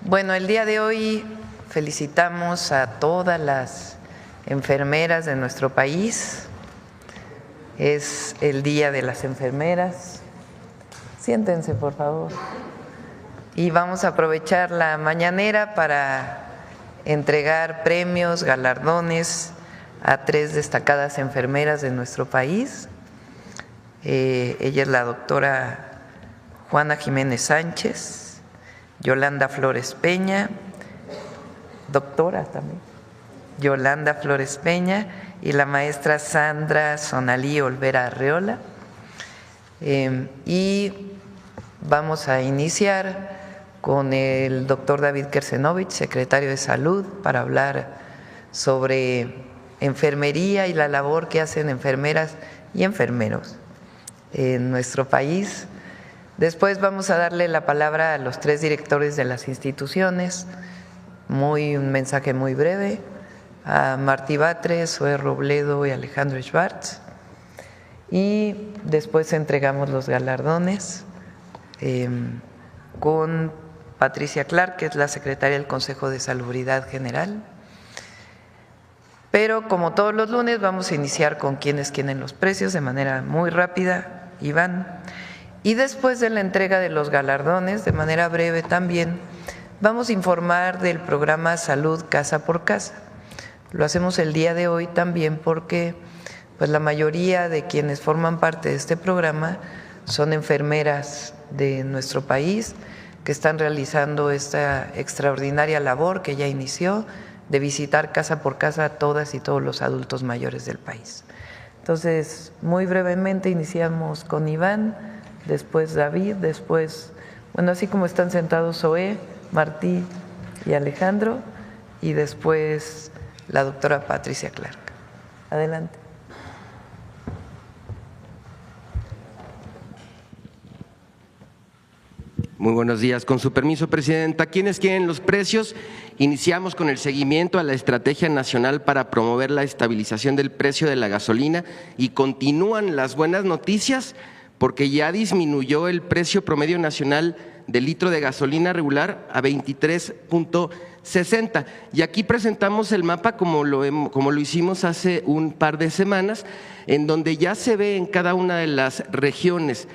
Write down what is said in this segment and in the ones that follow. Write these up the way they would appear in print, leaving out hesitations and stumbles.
Bueno, el día de hoy felicitamos a todas las enfermeras de nuestro país. Es el Día de las Enfermeras. Siéntense, por favor. Y vamos a aprovechar la mañanera para entregar premios, galardones a 3 destacadas enfermeras de nuestro país. Ella es la doctora Juana Jiménez Sánchez, Yolanda Flores Peña, doctora también, Yolanda Flores Peña, y la maestra Sandra Sonalí Olvera Arreola. Y vamos a iniciar con el doctor David Kersenovich, secretario de Salud, para hablar sobre enfermería y la labor que hacen enfermeras y enfermeros en nuestro país. Después vamos a darle la palabra a los 3 directores de las instituciones, un mensaje muy breve, a Martí Batres, Zoe Robledo y Alejandro Schwartz, y después entregamos los galardones con Patricia Clark, que es la secretaria del Consejo de Salubridad General. Pero como todos los lunes vamos a iniciar con quienes quieren los precios de manera muy rápida, Iván. Y después de la entrega de los galardones, de manera breve también, vamos a informar del programa Salud Casa por Casa. Lo hacemos el día de hoy también porque pues, la mayoría de quienes forman parte de este programa son enfermeras de nuestro país que están realizando esta extraordinaria labor que ya inició de visitar casa por casa a todas y todos los adultos mayores del país. Entonces, muy brevemente iniciamos con Iván, después David, después, bueno, así como están sentados Zoé, Martí y Alejandro, y después la doctora Patricia Clark. Adelante. Muy buenos días. Con su permiso, Presidenta. ¿Quiénes quieren los precios? Iniciamos con el seguimiento a la Estrategia Nacional para promover la estabilización del precio de la gasolina y continúan las buenas noticias porque ya disminuyó el precio promedio nacional del litro de gasolina regular a 23.60. Y aquí presentamos el mapa como lo hicimos hace un par de semanas, en donde ya se ve en cada una de las regiones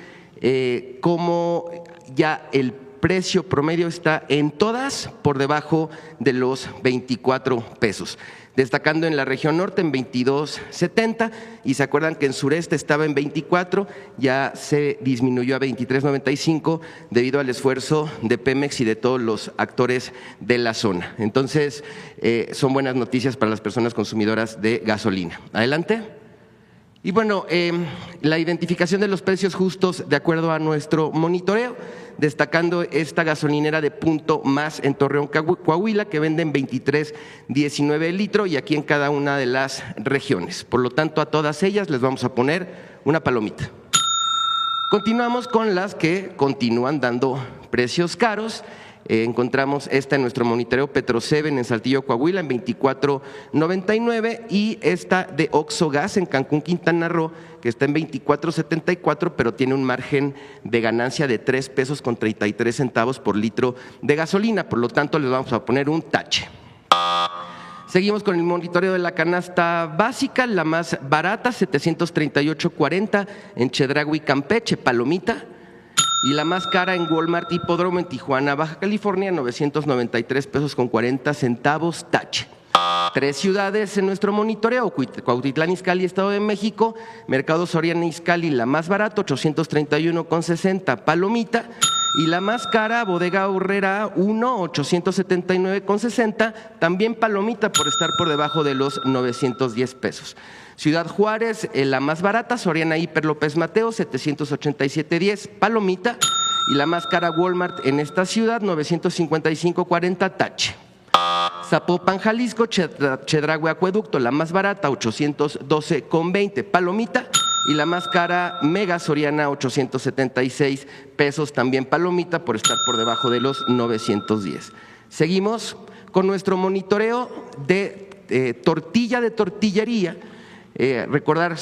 cómo ya el precio promedio está en todas por debajo de los 24 pesos, destacando en la región norte en 22.70, y se acuerdan que en sureste estaba en 24, ya se disminuyó a 23.95 debido al esfuerzo de Pemex y de todos los actores de la zona. Entonces, son buenas noticias para las personas consumidoras de gasolina. Adelante. Y bueno, la identificación de los precios justos de acuerdo a nuestro monitoreo, destacando esta gasolinera de Punto Más en Torreón, Coahuila, que venden 23.19 el litro, y aquí en cada una de las regiones. Por lo tanto, a todas ellas les vamos a poner una palomita. Continuamos con las que continúan dando precios caros. Encontramos esta en nuestro monitoreo Petroseven en Saltillo, Coahuila, en 24.99, y esta de Oxogas en Cancún, Quintana Roo, que está en 24.74, pero tiene un margen de ganancia de 3 pesos con 33 centavos por litro de gasolina. Por lo tanto, les vamos a poner un tache. Seguimos con el monitoreo de la canasta básica, la más barata, 738.40 en Chedraui, Campeche, palomita. Y la más cara en Walmart Hipódromo en Tijuana, Baja California, 993 pesos con 40 centavos, tache. 3 ciudades en nuestro monitoreo: Cuautitlán Izcalli, Estado de México, Mercado Soriana Izcalli, la más barata, 831,60, palomita. Y la más cara, Bodega Aurrera 1, 879,60, también palomita por estar por debajo de los 910 pesos. Ciudad Juárez, la más barata, Soriana Hiper López Mateo, 787.10, palomita. Y la más cara, Walmart en esta ciudad, 955.40, tache. Zapopan, Jalisco, Chedraui Acueducto, la más barata, 812,20, palomita. Y la más cara, Mega Soriana, 876 pesos, también palomita por estar por debajo de los 910. Seguimos con nuestro monitoreo de tortilla de tortillería, Recordar,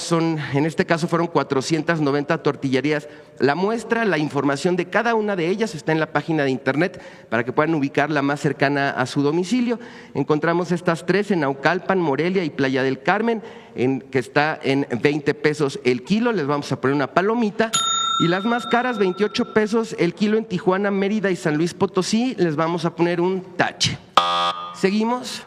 en este caso fueron 490 tortillerías. La muestra, la información de cada una de ellas está en la página de internet para que puedan ubicar la más cercana a su domicilio. Encontramos estas 3 en Naucalpan, Morelia y Playa del Carmen, que está en 20 pesos el kilo. Les vamos a poner una palomita. Y las más caras, 28 pesos el kilo en Tijuana, Mérida y San Luis Potosí, les vamos a poner un tache. Seguimos.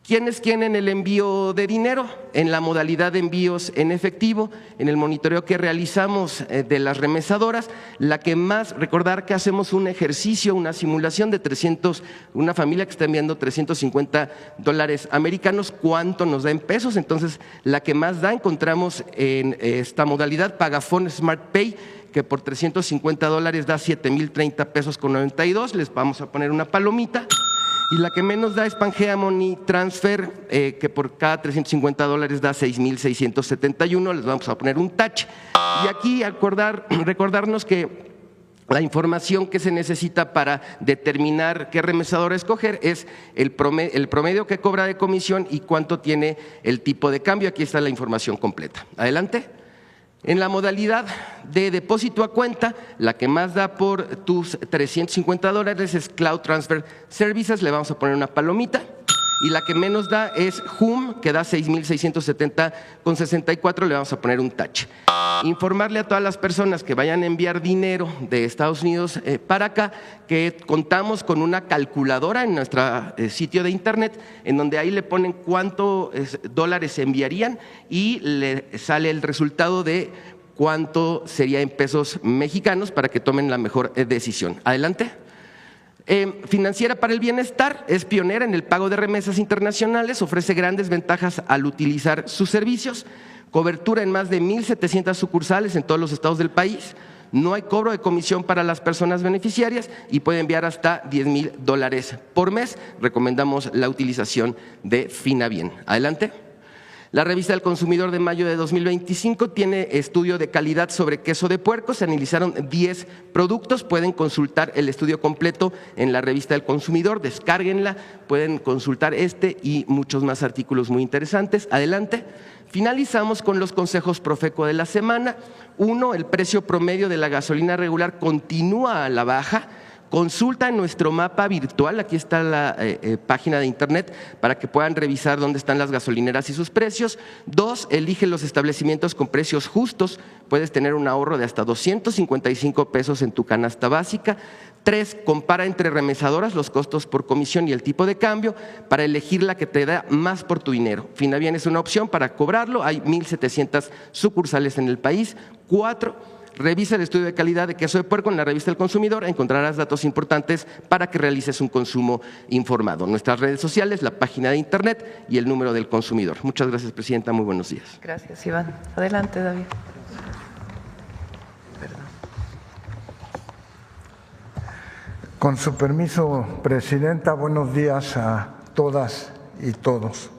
¿Quiénes quieren el envío de dinero? En la modalidad de envíos en efectivo, en el monitoreo que realizamos de las remesadoras, la que más, recordar que hacemos un ejercicio, una simulación de 300, una familia que está enviando $350 americanos, ¿cuánto nos da en pesos? Entonces, la que más da encontramos en esta modalidad, Pagafón Smart Pay, que por $350 da 7,030 pesos con 92, les vamos a poner una palomita. Y la que menos da es Pangea Money Transfer, que por cada $350 da 6,671, les vamos a poner un touch. Y aquí recordarnos que la información que se necesita para determinar qué remesador escoger es el promedio que cobra de comisión y cuánto tiene el tipo de cambio. Aquí está la información completa. Adelante. En la modalidad de depósito a cuenta, la que más da por tus $350 es Cloud Transfer Services, le vamos a poner una palomita. Y la que menos da es HUM, que da 6,670,64, le vamos a poner un touch. Informarle a todas las personas que vayan a enviar dinero de Estados Unidos para acá que contamos con una calculadora en nuestro sitio de internet, en donde ahí le ponen cuántos dólares enviarían y le sale el resultado de cuánto sería en pesos mexicanos para que tomen la mejor decisión. Adelante. Financiera para el Bienestar es pionera en el pago de remesas internacionales, ofrece grandes ventajas al utilizar sus servicios, cobertura en más de 1,700 sucursales en todos los estados del país, no hay cobro de comisión para las personas beneficiarias y puede enviar hasta $10,000 por mes. Recomendamos la utilización de Finabien. Adelante. La revista del Consumidor de mayo de 2025 tiene estudio de calidad sobre queso de puerco. Se analizaron 10 productos. Pueden consultar el estudio completo en la revista del Consumidor. Descárguenla. Pueden consultar y muchos más artículos muy interesantes. Adelante. Finalizamos con los consejos Profeco de la semana. 1. El precio promedio de la gasolina regular continúa a la baja. Consulta en nuestro mapa virtual, aquí está la página de internet para que puedan revisar dónde están las gasolineras y sus precios. 2, elige los establecimientos con precios justos, puedes tener un ahorro de hasta 255 pesos en tu canasta básica. 3, compara entre remesadoras los costos por comisión y el tipo de cambio para elegir la que te da más por tu dinero. Finabien es una opción para cobrarlo, hay 1,700 sucursales en el país. 4, revisa el estudio de calidad de queso de puerco en la revista del Consumidor, encontrarás datos importantes para que realices un consumo informado. Nuestras redes sociales, la página de internet y el número del consumidor. Muchas gracias, Presidenta. Muy buenos días. Gracias, Iván. Adelante, David. Perdón. Con su permiso, Presidenta, buenos días a todas y todos.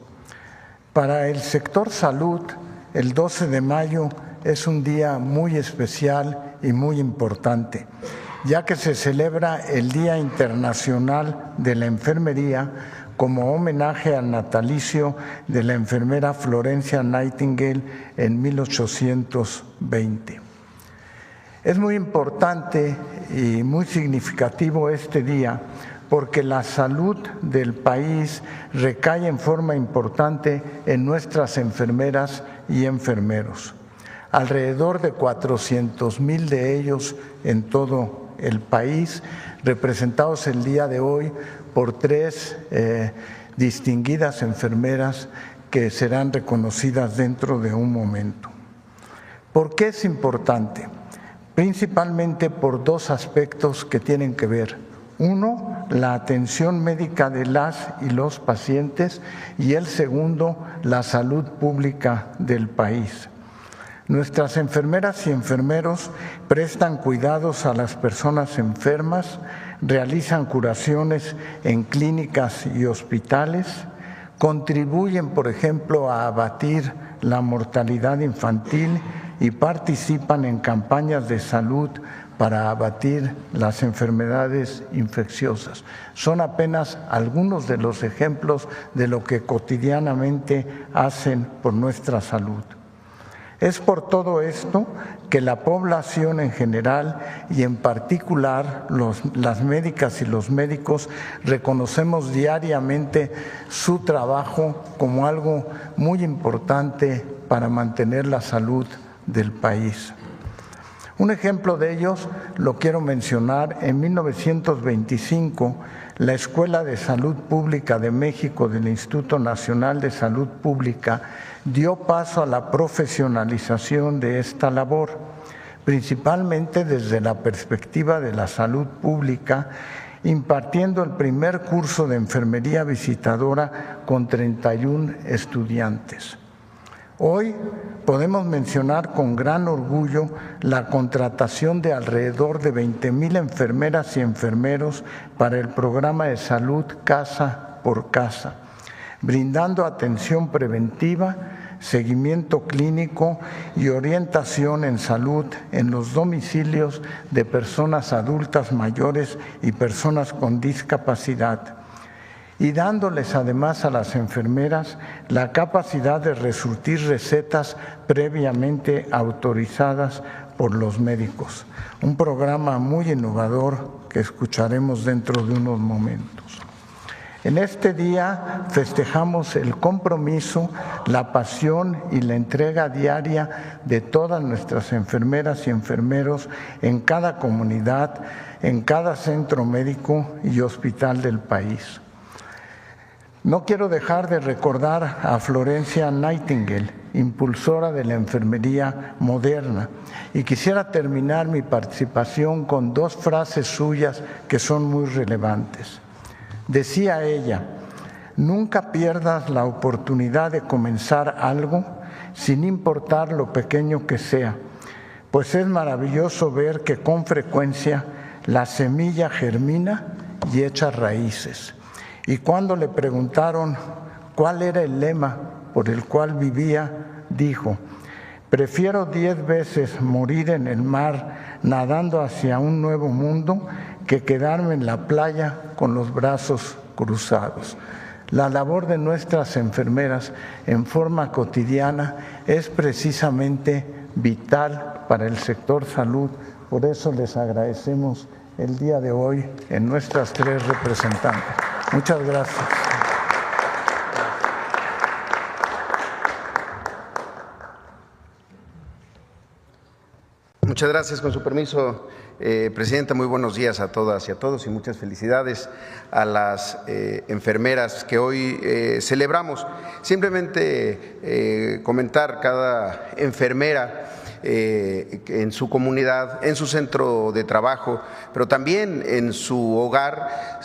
Para el sector salud, el 12 de mayo es un día muy especial y muy importante, ya que se celebra el Día Internacional de la Enfermería como homenaje al natalicio de la enfermera Florencia Nightingale en 1820. Es muy importante y muy significativo este día porque la salud del país recae en forma importante en nuestras enfermeras y enfermeros. Alrededor de 400,000 de ellos en todo el país, representados el día de hoy por 3 distinguidas enfermeras que serán reconocidas dentro de un momento. ¿Por qué es importante? Principalmente por 2 aspectos que tienen que ver. 1, la atención médica de las y los pacientes y el segundo, la salud pública del país. Nuestras enfermeras y enfermeros prestan cuidados a las personas enfermas, realizan curaciones en clínicas y hospitales, contribuyen, por ejemplo, a abatir la mortalidad infantil y participan en campañas de salud para abatir las enfermedades infecciosas. Son apenas algunos de los ejemplos de lo que cotidianamente hacen por nuestra salud. Es por todo esto que la población en general y en particular las médicas y los médicos reconocemos diariamente su trabajo como algo muy importante para mantener la salud del país. Un ejemplo de ellos lo quiero mencionar. En 1925, la Escuela de Salud Pública de México del Instituto Nacional de Salud Pública dio paso a la profesionalización de esta labor, principalmente desde la perspectiva de la salud pública, impartiendo el primer curso de enfermería visitadora con 31 estudiantes. Hoy podemos mencionar con gran orgullo la contratación de alrededor de 20,000 enfermeras y enfermeros para el programa de salud Casa por Casa, brindando atención preventiva, seguimiento clínico y orientación en salud en los domicilios de personas adultas mayores y personas con discapacidad, y dándoles además a las enfermeras la capacidad de resurtir recetas previamente autorizadas por los médicos. Un programa muy innovador que escucharemos dentro de unos momentos. En este día festejamos el compromiso, la pasión y la entrega diaria de todas nuestras enfermeras y enfermeros en cada comunidad, en cada centro médico y hospital del país. No quiero dejar de recordar a Florencia Nightingale, impulsora de la enfermería moderna, y quisiera terminar mi participación con dos frases suyas que son muy relevantes. Decía ella: nunca pierdas la oportunidad de comenzar algo sin importar lo pequeño que sea, pues es maravilloso ver que con frecuencia la semilla germina y echa raíces. Y cuando le preguntaron cuál era el lema por el cual vivía, dijo: prefiero 10 veces morir en el mar nadando hacia un nuevo mundo que quedarme en la playa con los brazos cruzados. La labor de nuestras enfermeras en forma cotidiana es precisamente vital para el sector salud. Por eso les agradecemos el día de hoy en nuestras 3 representantes. Muchas gracias. Muchas gracias. Con su permiso, Presidenta, muy buenos días a todas y a todos y muchas felicidades a las enfermeras que hoy celebramos. Simplemente comentar, cada enfermera en su comunidad, en su centro de trabajo, pero también en su hogar,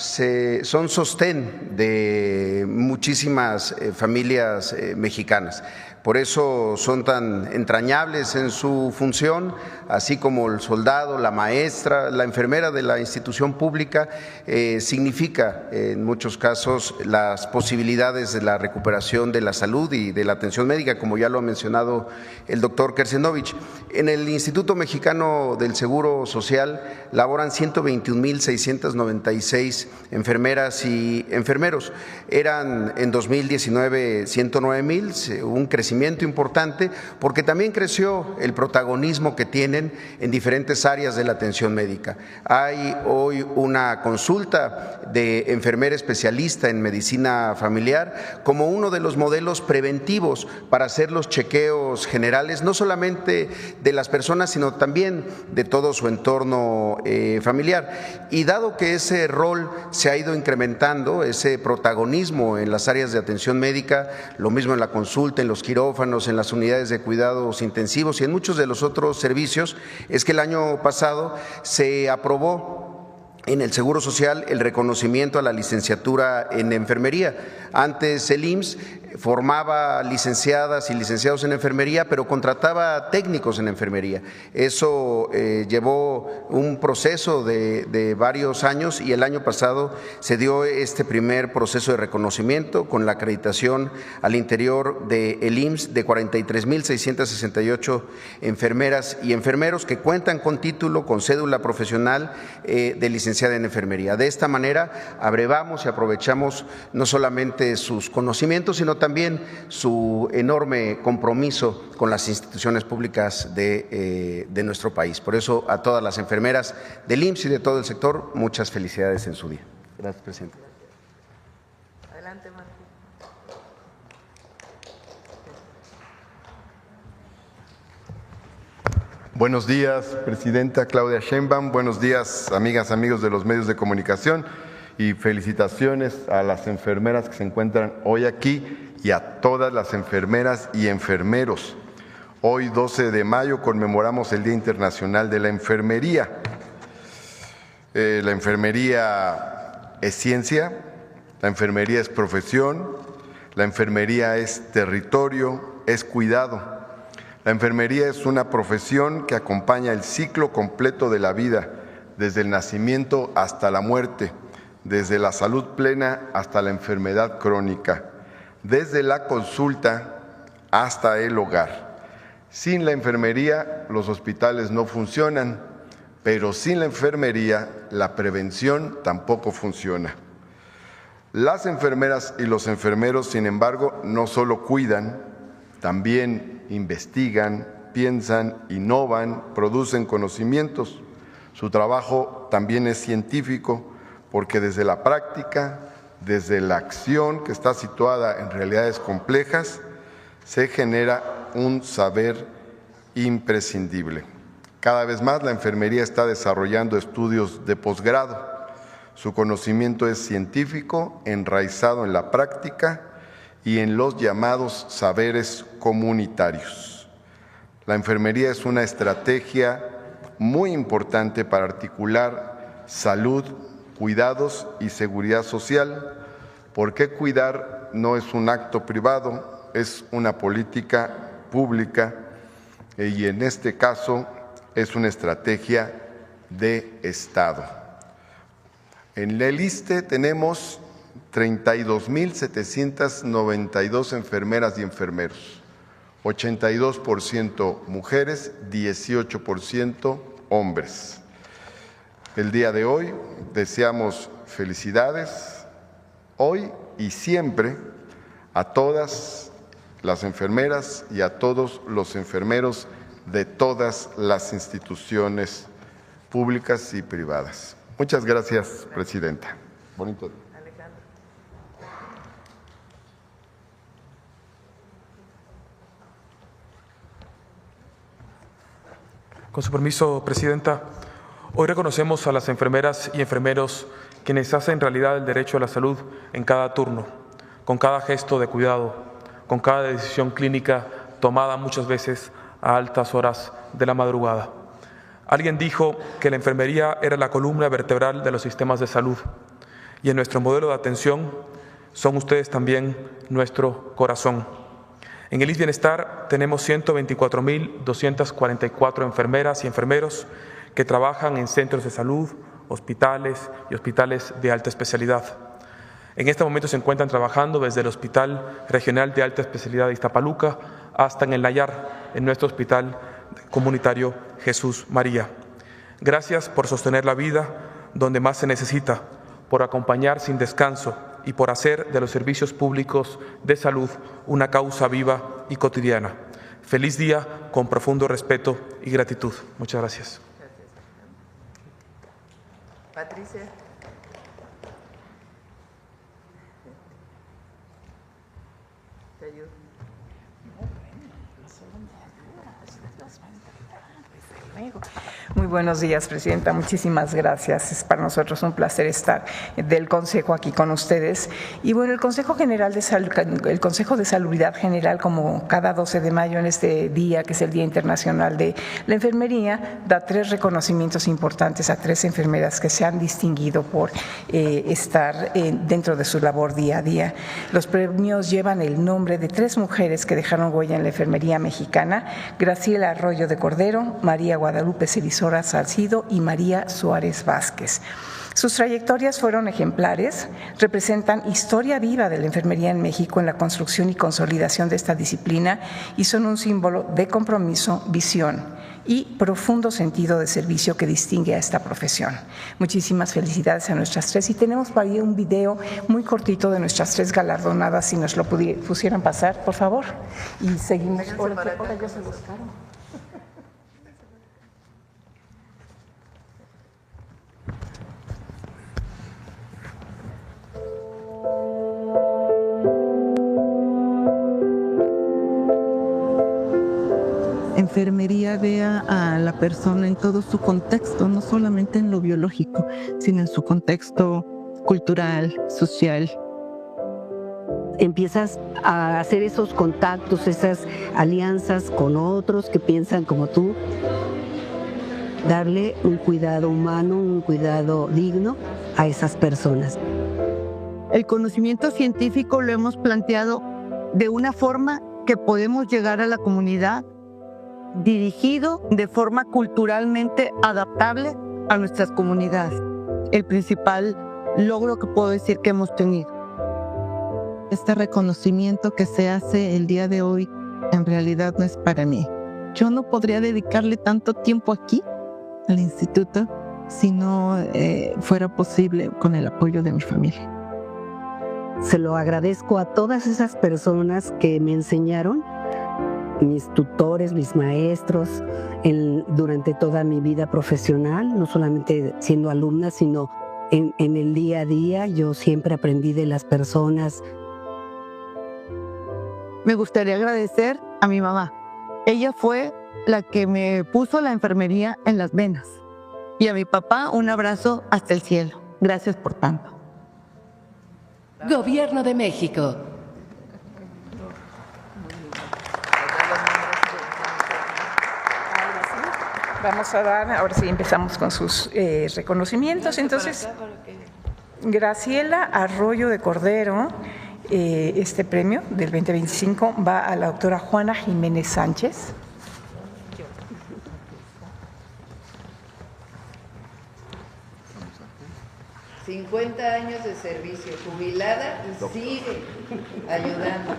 son sostén de muchísimas familias mexicanas. Por eso son tan entrañables en su función, así como el soldado, la maestra, la enfermera de la institución pública, significa en muchos casos las posibilidades de la recuperación de la salud y de la atención médica, como ya lo ha mencionado el doctor Kersenovich. En el Instituto Mexicano del Seguro Social laboran 121,696 enfermeras y enfermeros. Eran en 2019 109,000, un crecimiento importante, porque también creció el protagonismo que tienen en diferentes áreas de la atención médica. Hay hoy una consulta de enfermera especialista en medicina familiar como uno de los modelos preventivos para hacer los chequeos generales, no solamente de las personas, sino también de todo su entorno familiar. Y dado que ese rol se ha ido incrementando, ese protagonismo en las áreas de atención médica, lo mismo en la consulta, en los quirófanos, en las unidades de cuidados intensivos y en muchos de los otros servicios, es que el año pasado se aprobó en el Seguro Social el reconocimiento a la licenciatura en enfermería. Antes el IMSS formaba licenciadas y licenciados en enfermería, pero contrataba técnicos en enfermería. Eso llevó un proceso de varios años y el año pasado se dio este primer proceso de reconocimiento con la acreditación al interior del IMSS de 43,668 enfermeras y enfermeros que cuentan con título, con cédula profesional de licenciada en enfermería. De esta manera abrevamos y aprovechamos no solamente sus conocimientos, sino también su enorme compromiso con las instituciones públicas de nuestro país. Por eso, a todas las enfermeras del IMSS y de todo el sector, muchas felicidades en su día. Gracias, presidente. Adelante, Martín. Buenos días, presidenta Claudia Sheinbaum. Buenos días, amigas, amigos de los medios de comunicación, y felicitaciones a las enfermeras que se encuentran hoy aquí y a todas las enfermeras y enfermeros. Hoy, 12 de mayo, conmemoramos el Día Internacional de la Enfermería. La enfermería es ciencia, la enfermería es profesión, la enfermería es territorio, es cuidado. La enfermería es una profesión que acompaña el ciclo completo de la vida, desde el nacimiento hasta la muerte, desde la salud plena hasta la enfermedad crónica, desde la consulta hasta el hogar. Sin la enfermería, los hospitales no funcionan, pero sin la enfermería, la prevención tampoco funciona. Las enfermeras y los enfermeros, sin embargo, no solo cuidan, también investigan, piensan, innovan, producen conocimientos. Su trabajo también es científico, porque desde la práctica, desde la acción que está situada en realidades complejas, se genera un saber imprescindible. Cada vez más la enfermería está desarrollando estudios de posgrado. Su conocimiento es científico, enraizado en la práctica y en los llamados saberes comunitarios. La enfermería es una estrategia muy importante para articular salud, cuidados y seguridad social, porque cuidar no es un acto privado, es una política pública y en este caso es una estrategia de Estado. En el ISSSTE tenemos 32,792 enfermeras y enfermeros, 82% mujeres, 18% hombres. El día de hoy deseamos felicidades, hoy y siempre, a todas las enfermeras y a todos los enfermeros de todas las instituciones públicas y privadas. Muchas gracias, presidenta. Bonito día. Con su permiso, presidenta, hoy reconocemos a las enfermeras y enfermeros quienes hacen realidad el derecho a la salud en cada turno, con cada gesto de cuidado, con cada decisión clínica tomada muchas veces a altas horas de la madrugada. Alguien dijo que la enfermería era la columna vertebral de los sistemas de salud y en nuestro modelo de atención son ustedes también nuestro corazón. En el ISSSTE Bienestar tenemos 124,244 enfermeras y enfermeros que trabajan en centros de salud, hospitales y hospitales de alta especialidad. En este momento se encuentran trabajando desde el Hospital Regional de Alta Especialidad de Iztapaluca hasta en el Nayar, en nuestro Hospital Comunitario Jesús María. Gracias por sostener la vida donde más se necesita, por acompañar sin descanso y por hacer de los servicios públicos de salud una causa viva y cotidiana. Feliz día, con profundo respeto y gratitud. Muchas gracias. Patricia. Te ayudo. Muy buenos días, Presidenta. Muchísimas gracias. Es para nosotros un placer estar del Consejo aquí con ustedes. Y bueno, el Consejo de Salubridad General, como cada 12 de mayo en este día, que es el Día Internacional de la Enfermería, da 3 reconocimientos importantes a 3 enfermeras que se han distinguido por estar dentro de su labor día a día. Los premios llevan el nombre de 3 mujeres que dejaron huella en la enfermería mexicana: Graciela Arroyo de Cordero, María Guadalupe Cerizola Salcido y María Suárez Vázquez. Sus trayectorias fueron ejemplares, representan historia viva de la enfermería en México en la construcción y consolidación de esta disciplina y son un símbolo de compromiso, visión y profundo sentido de servicio que distingue a esta profesión. Muchísimas felicidades a nuestras 3 y tenemos para ahí un video muy cortito de nuestras 3 galardonadas, si nos lo pusieran pasar, por favor. Y seguimos. Hola, yo se buscaron. Enfermería vea a la persona en todo su contexto, no solamente en lo biológico, sino en su contexto cultural, social. Empiezas a hacer esos contactos, esas alianzas con otros que piensan como tú, darle un cuidado humano, un cuidado digno a esas personas. El conocimiento científico lo hemos planteado de una forma que podemos llegar a la comunidad, dirigido de forma culturalmente adaptable a nuestras comunidades. El principal logro que puedo decir que hemos tenido. Este reconocimiento que se hace el día de hoy en realidad no es para mí. Yo no podría dedicarle tanto tiempo aquí al instituto si no fuera posible con el apoyo de mi familia. Se lo agradezco a todas esas personas que me enseñaron, mis tutores, mis maestros, durante toda mi vida profesional, no solamente siendo alumna, sino en el día a día. Yo siempre aprendí de las personas. Me gustaría agradecer a mi mamá. Ella fue la que me puso la enfermería en las venas. Y a mi papá, un abrazo hasta el cielo. Gracias por tanto. Gobierno de México. Vamos a dar, ahora sí empezamos con sus reconocimientos. Entonces, Graciela Arroyo de Cordero, este premio del 2025 va a la doctora Juana Jiménez Sánchez. ...50 años de servicio, jubilada y sigue ayudando.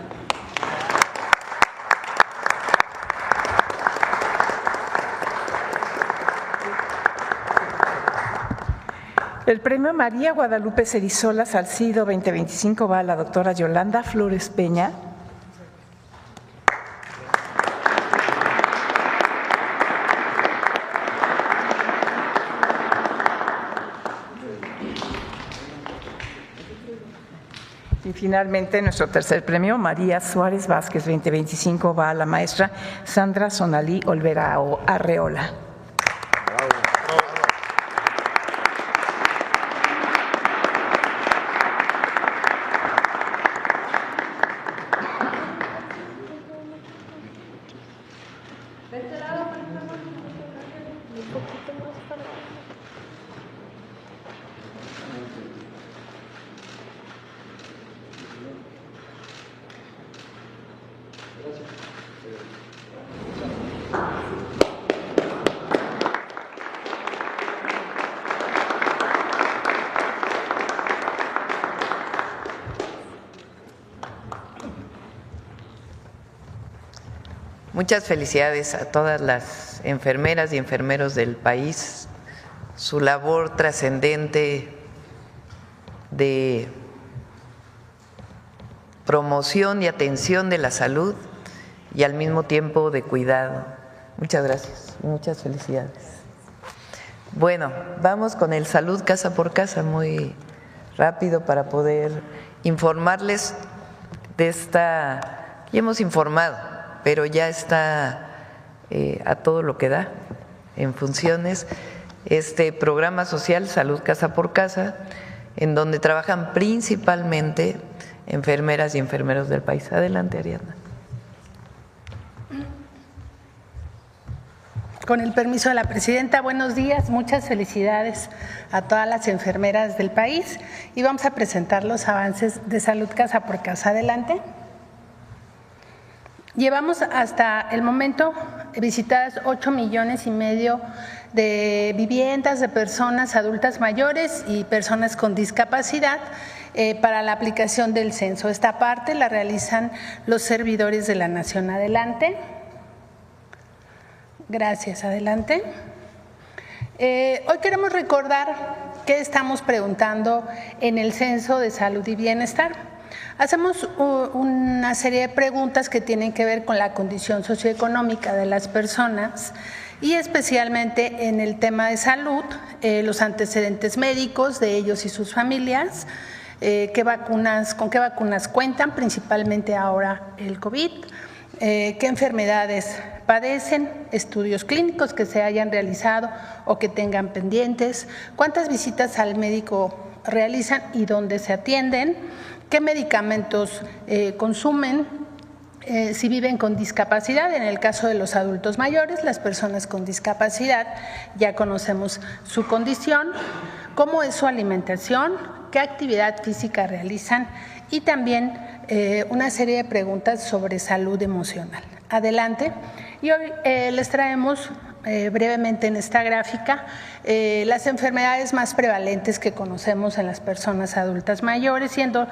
El premio María Guadalupe Cerizola Salcido 2025 va a la doctora Yolanda Flores Peña. Y finalmente nuestro tercer premio, María Suárez Vázquez 2025, va a la maestra Sandra Sonalí Olvera Arreola. Muchas felicidades a todas las enfermeras y enfermeros del país. Su labor trascendente de promoción y atención de la salud y al mismo tiempo de cuidado. Muchas gracias y muchas felicidades. Bueno, vamos con el salud casa por casa muy rápido para poder informarles de esta, ya hemos informado, pero ya está a todo lo que da en funciones este programa social Salud Casa por Casa, en donde trabajan principalmente enfermeras y enfermeros del país. Adelante, Ariadna. Con el permiso de la presidenta, buenos días, muchas felicidades a todas las enfermeras del país y vamos a presentar los avances de Salud Casa por Casa. Adelante. Llevamos hasta el momento visitadas 8,5 millones de viviendas de personas adultas mayores y personas con discapacidad para la aplicación del censo. Esta parte la realizan los servidores de la Nación. Adelante. Gracias, adelante. Hoy queremos recordar qué estamos preguntando en el Censo de Salud y Bienestar. Hacemos una serie de preguntas que tienen que ver con la condición socioeconómica de las personas y especialmente en el tema de salud, los antecedentes médicos de ellos y sus familias, con qué vacunas cuentan, principalmente ahora el COVID, qué enfermedades padecen, estudios clínicos que se hayan realizado o que tengan pendientes, cuántas visitas al médico realizan y dónde se atienden, qué medicamentos consumen, si viven con discapacidad. En el caso de los adultos mayores, las personas con discapacidad, ya conocemos su condición, cómo es su alimentación, qué actividad física realizan y también una serie de preguntas sobre salud emocional. Adelante. Y hoy les traemos brevemente en esta gráfica las enfermedades más prevalentes que conocemos en las personas adultas mayores, siendo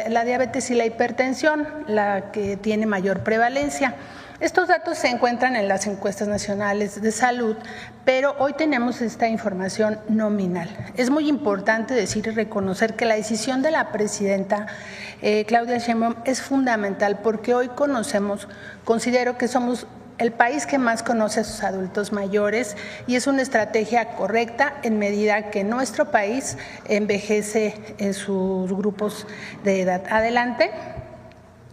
la diabetes y la hipertensión la que tiene mayor prevalencia. Estos datos se encuentran en las encuestas nacionales de salud, pero hoy tenemos esta información nominal. Es muy importante decir y reconocer que la decisión de la presidenta Claudia Sheinbaum es fundamental porque hoy considero que somos el país que más conoce a sus adultos mayores y es una estrategia correcta en medida que nuestro país envejece en sus grupos de edad. Adelante.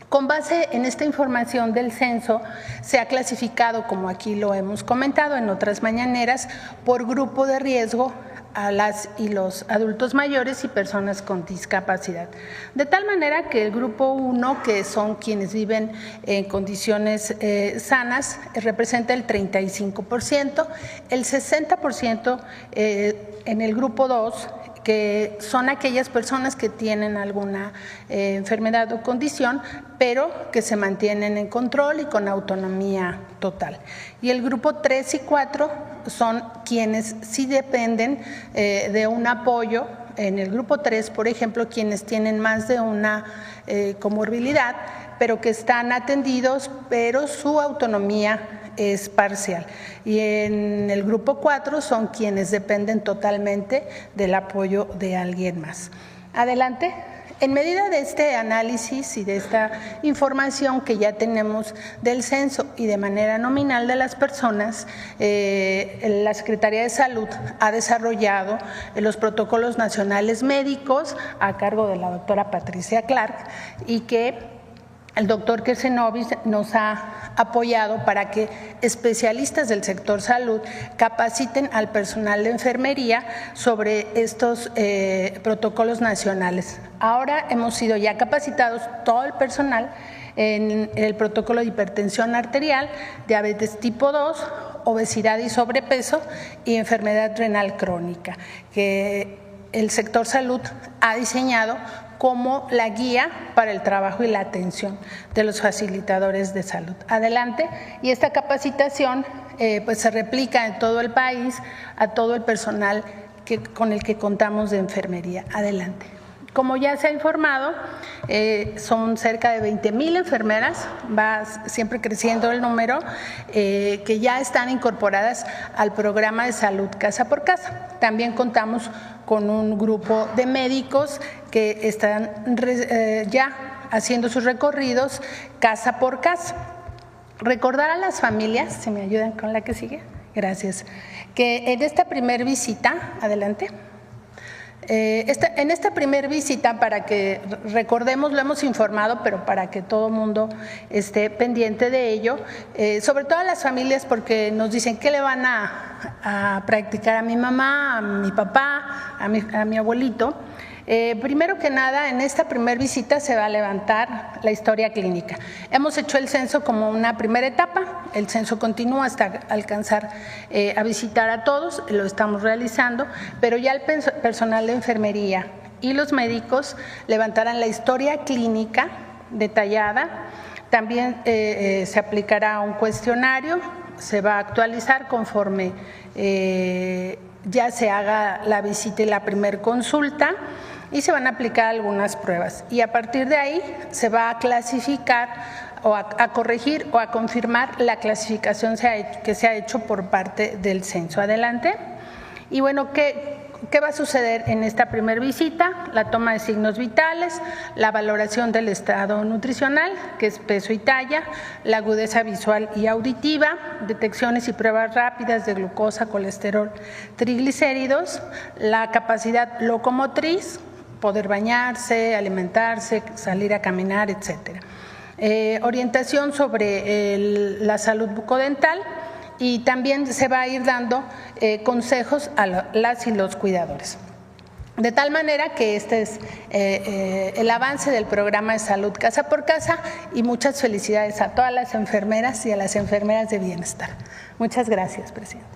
Con base en esta información del censo, se ha clasificado, como aquí lo hemos comentado en otras mañaneras, por grupo de riesgo a las y los adultos mayores y personas con discapacidad. De tal manera que el grupo 1, que son quienes viven en condiciones sanas, representa el 35%, el 60% en el grupo 2, que son aquellas personas que tienen alguna enfermedad o condición, pero que se mantienen en control y con autonomía total. Y el grupo 3 y 4 son quienes sí dependen de un apoyo. En el grupo 3, por ejemplo, quienes tienen más de una comorbilidad, pero que están atendidos, pero su autonomía es parcial. Y en el grupo 4 son quienes dependen totalmente del apoyo de alguien más. Adelante. En medida de este análisis y de esta información que ya tenemos del censo y de manera nominal de las personas, la Secretaría de Salud ha desarrollado los protocolos nacionales médicos a cargo de la doctora Patricia Clark y que el doctor Kersenovis nos ha apoyado para que especialistas del sector salud capaciten al personal de enfermería sobre estos protocolos nacionales. Ahora hemos sido ya capacitados todo el personal en el protocolo de hipertensión arterial, diabetes tipo 2, obesidad y sobrepeso y enfermedad renal crónica, que el sector salud ha diseñado como la guía para el trabajo y la atención de los facilitadores de salud. Adelante. Y esta capacitación pues se replica en todo el país a todo el personal con el que contamos de enfermería. Adelante. Como ya se ha informado, son cerca de 20,000 enfermeras, va siempre creciendo el número, que ya están incorporadas al programa de salud casa por casa. También contamos con un grupo de médicos que están ya haciendo sus recorridos casa por casa. Recordar a las familias, si me ayudan con la que sigue, gracias, que en esta primer visita, adelante, En esta primera visita, para que recordemos, lo hemos informado, pero para que todo el mundo esté pendiente de ello, sobre todo a las familias, porque nos dicen qué le van a practicar a mi mamá, a mi papá, a mi abuelito. Primero que nada, en esta primera visita se va a levantar la historia clínica. Hemos hecho el censo como una primera etapa, el censo continúa hasta alcanzar a visitar a todos, lo estamos realizando, pero ya el personal de enfermería y los médicos levantarán la historia clínica detallada. También se aplicará un cuestionario, se va a actualizar conforme ya se haga la visita y la primer consulta, y se van a aplicar algunas pruebas. Y a partir de ahí se va a clasificar o a corregir o a confirmar la clasificación que se ha hecho por parte del censo. Adelante. Y bueno, ¿qué va a suceder en esta primera visita? La toma de signos vitales, la valoración del estado nutricional, que es peso y talla, la agudeza visual y auditiva, detecciones y pruebas rápidas de glucosa, colesterol, triglicéridos, la capacidad locomotriz, poder bañarse, alimentarse, salir a caminar, etcétera. Orientación sobre la salud bucodental, y también se va a ir dando consejos a las y los cuidadores. De tal manera que este es el avance del programa de salud casa por casa, y muchas felicidades a todas las enfermeras y a las enfermeras de bienestar. Muchas gracias, presidente.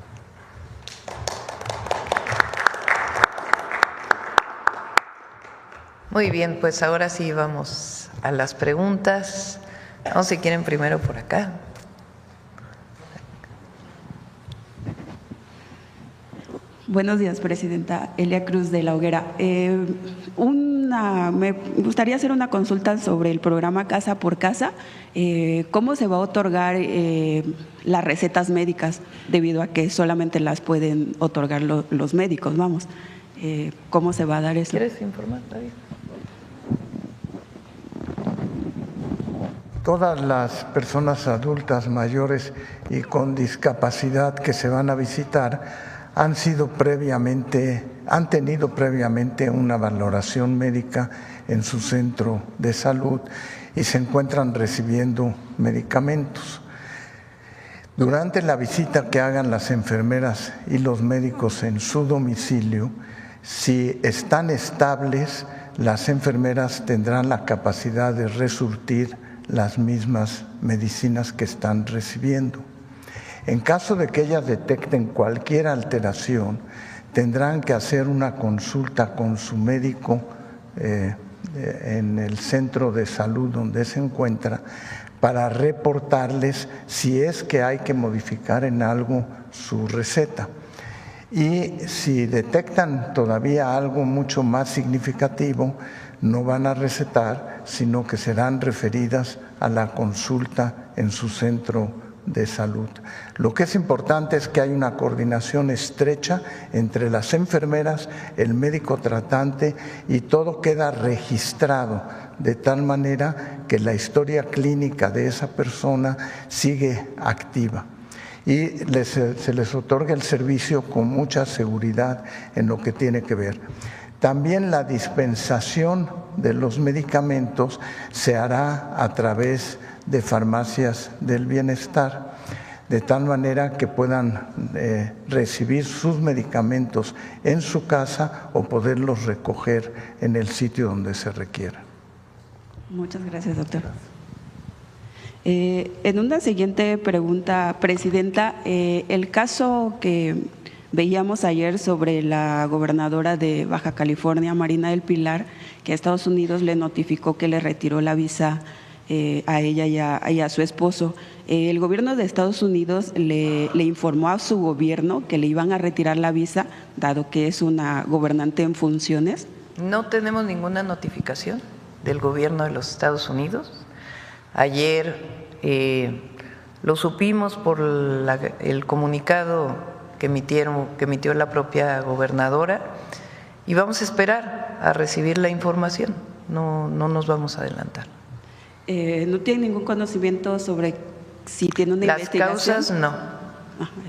Muy bien, pues ahora sí vamos a las preguntas. Vamos, si quieren, primero por acá. Buenos días, presidenta. Elia Cruz de La Hoguera. Me gustaría hacer una consulta sobre el programa Casa por Casa. ¿Cómo se va a otorgar las recetas médicas, debido a que solamente las pueden otorgar los médicos? Vamos, ¿cómo se va a dar eso? ¿Quieres informar, David? Todas las personas adultas mayores y con discapacidad que se van a visitar han tenido previamente una valoración médica en su centro de salud y se encuentran recibiendo medicamentos. Durante la visita que hagan las enfermeras y los médicos en su domicilio, si están estables, las enfermeras tendrán la capacidad de resurtir las mismas medicinas que están recibiendo. En caso de que ellas detecten cualquier alteración, tendrán que hacer una consulta con su médico en el centro de salud donde se encuentra, para reportarles si es que hay que modificar en algo su receta. Y si detectan todavía algo mucho más significativo, no van a recetar, sino que serán referidas a la consulta en su centro de salud. Lo que es importante es que hay una coordinación estrecha entre las enfermeras, el médico tratante, y todo queda registrado de tal manera que la historia clínica de esa persona sigue activa y se les otorga el servicio con mucha seguridad en lo que tiene que ver. También la dispensación de los medicamentos se hará a través de farmacias del bienestar, de tal manera que puedan recibir sus medicamentos en su casa o poderlos recoger en el sitio donde se requiera. Muchas gracias, doctor. En una siguiente pregunta, presidenta, el caso que veíamos ayer sobre la gobernadora de Baja California, Marina del Pilar, que a Estados Unidos le notificó que le retiró la visa a ella y a su esposo. El gobierno de Estados Unidos le informó a su gobierno que le iban a retirar la visa, dado que es una gobernante en funciones. No tenemos ninguna notificación del gobierno de los Estados Unidos. Ayer lo supimos por el comunicado que emitió la propia gobernadora, y vamos a esperar a recibir la información. No nos vamos a adelantar. ¿No tiene ningún conocimiento sobre si tiene una investigación? Las causas no.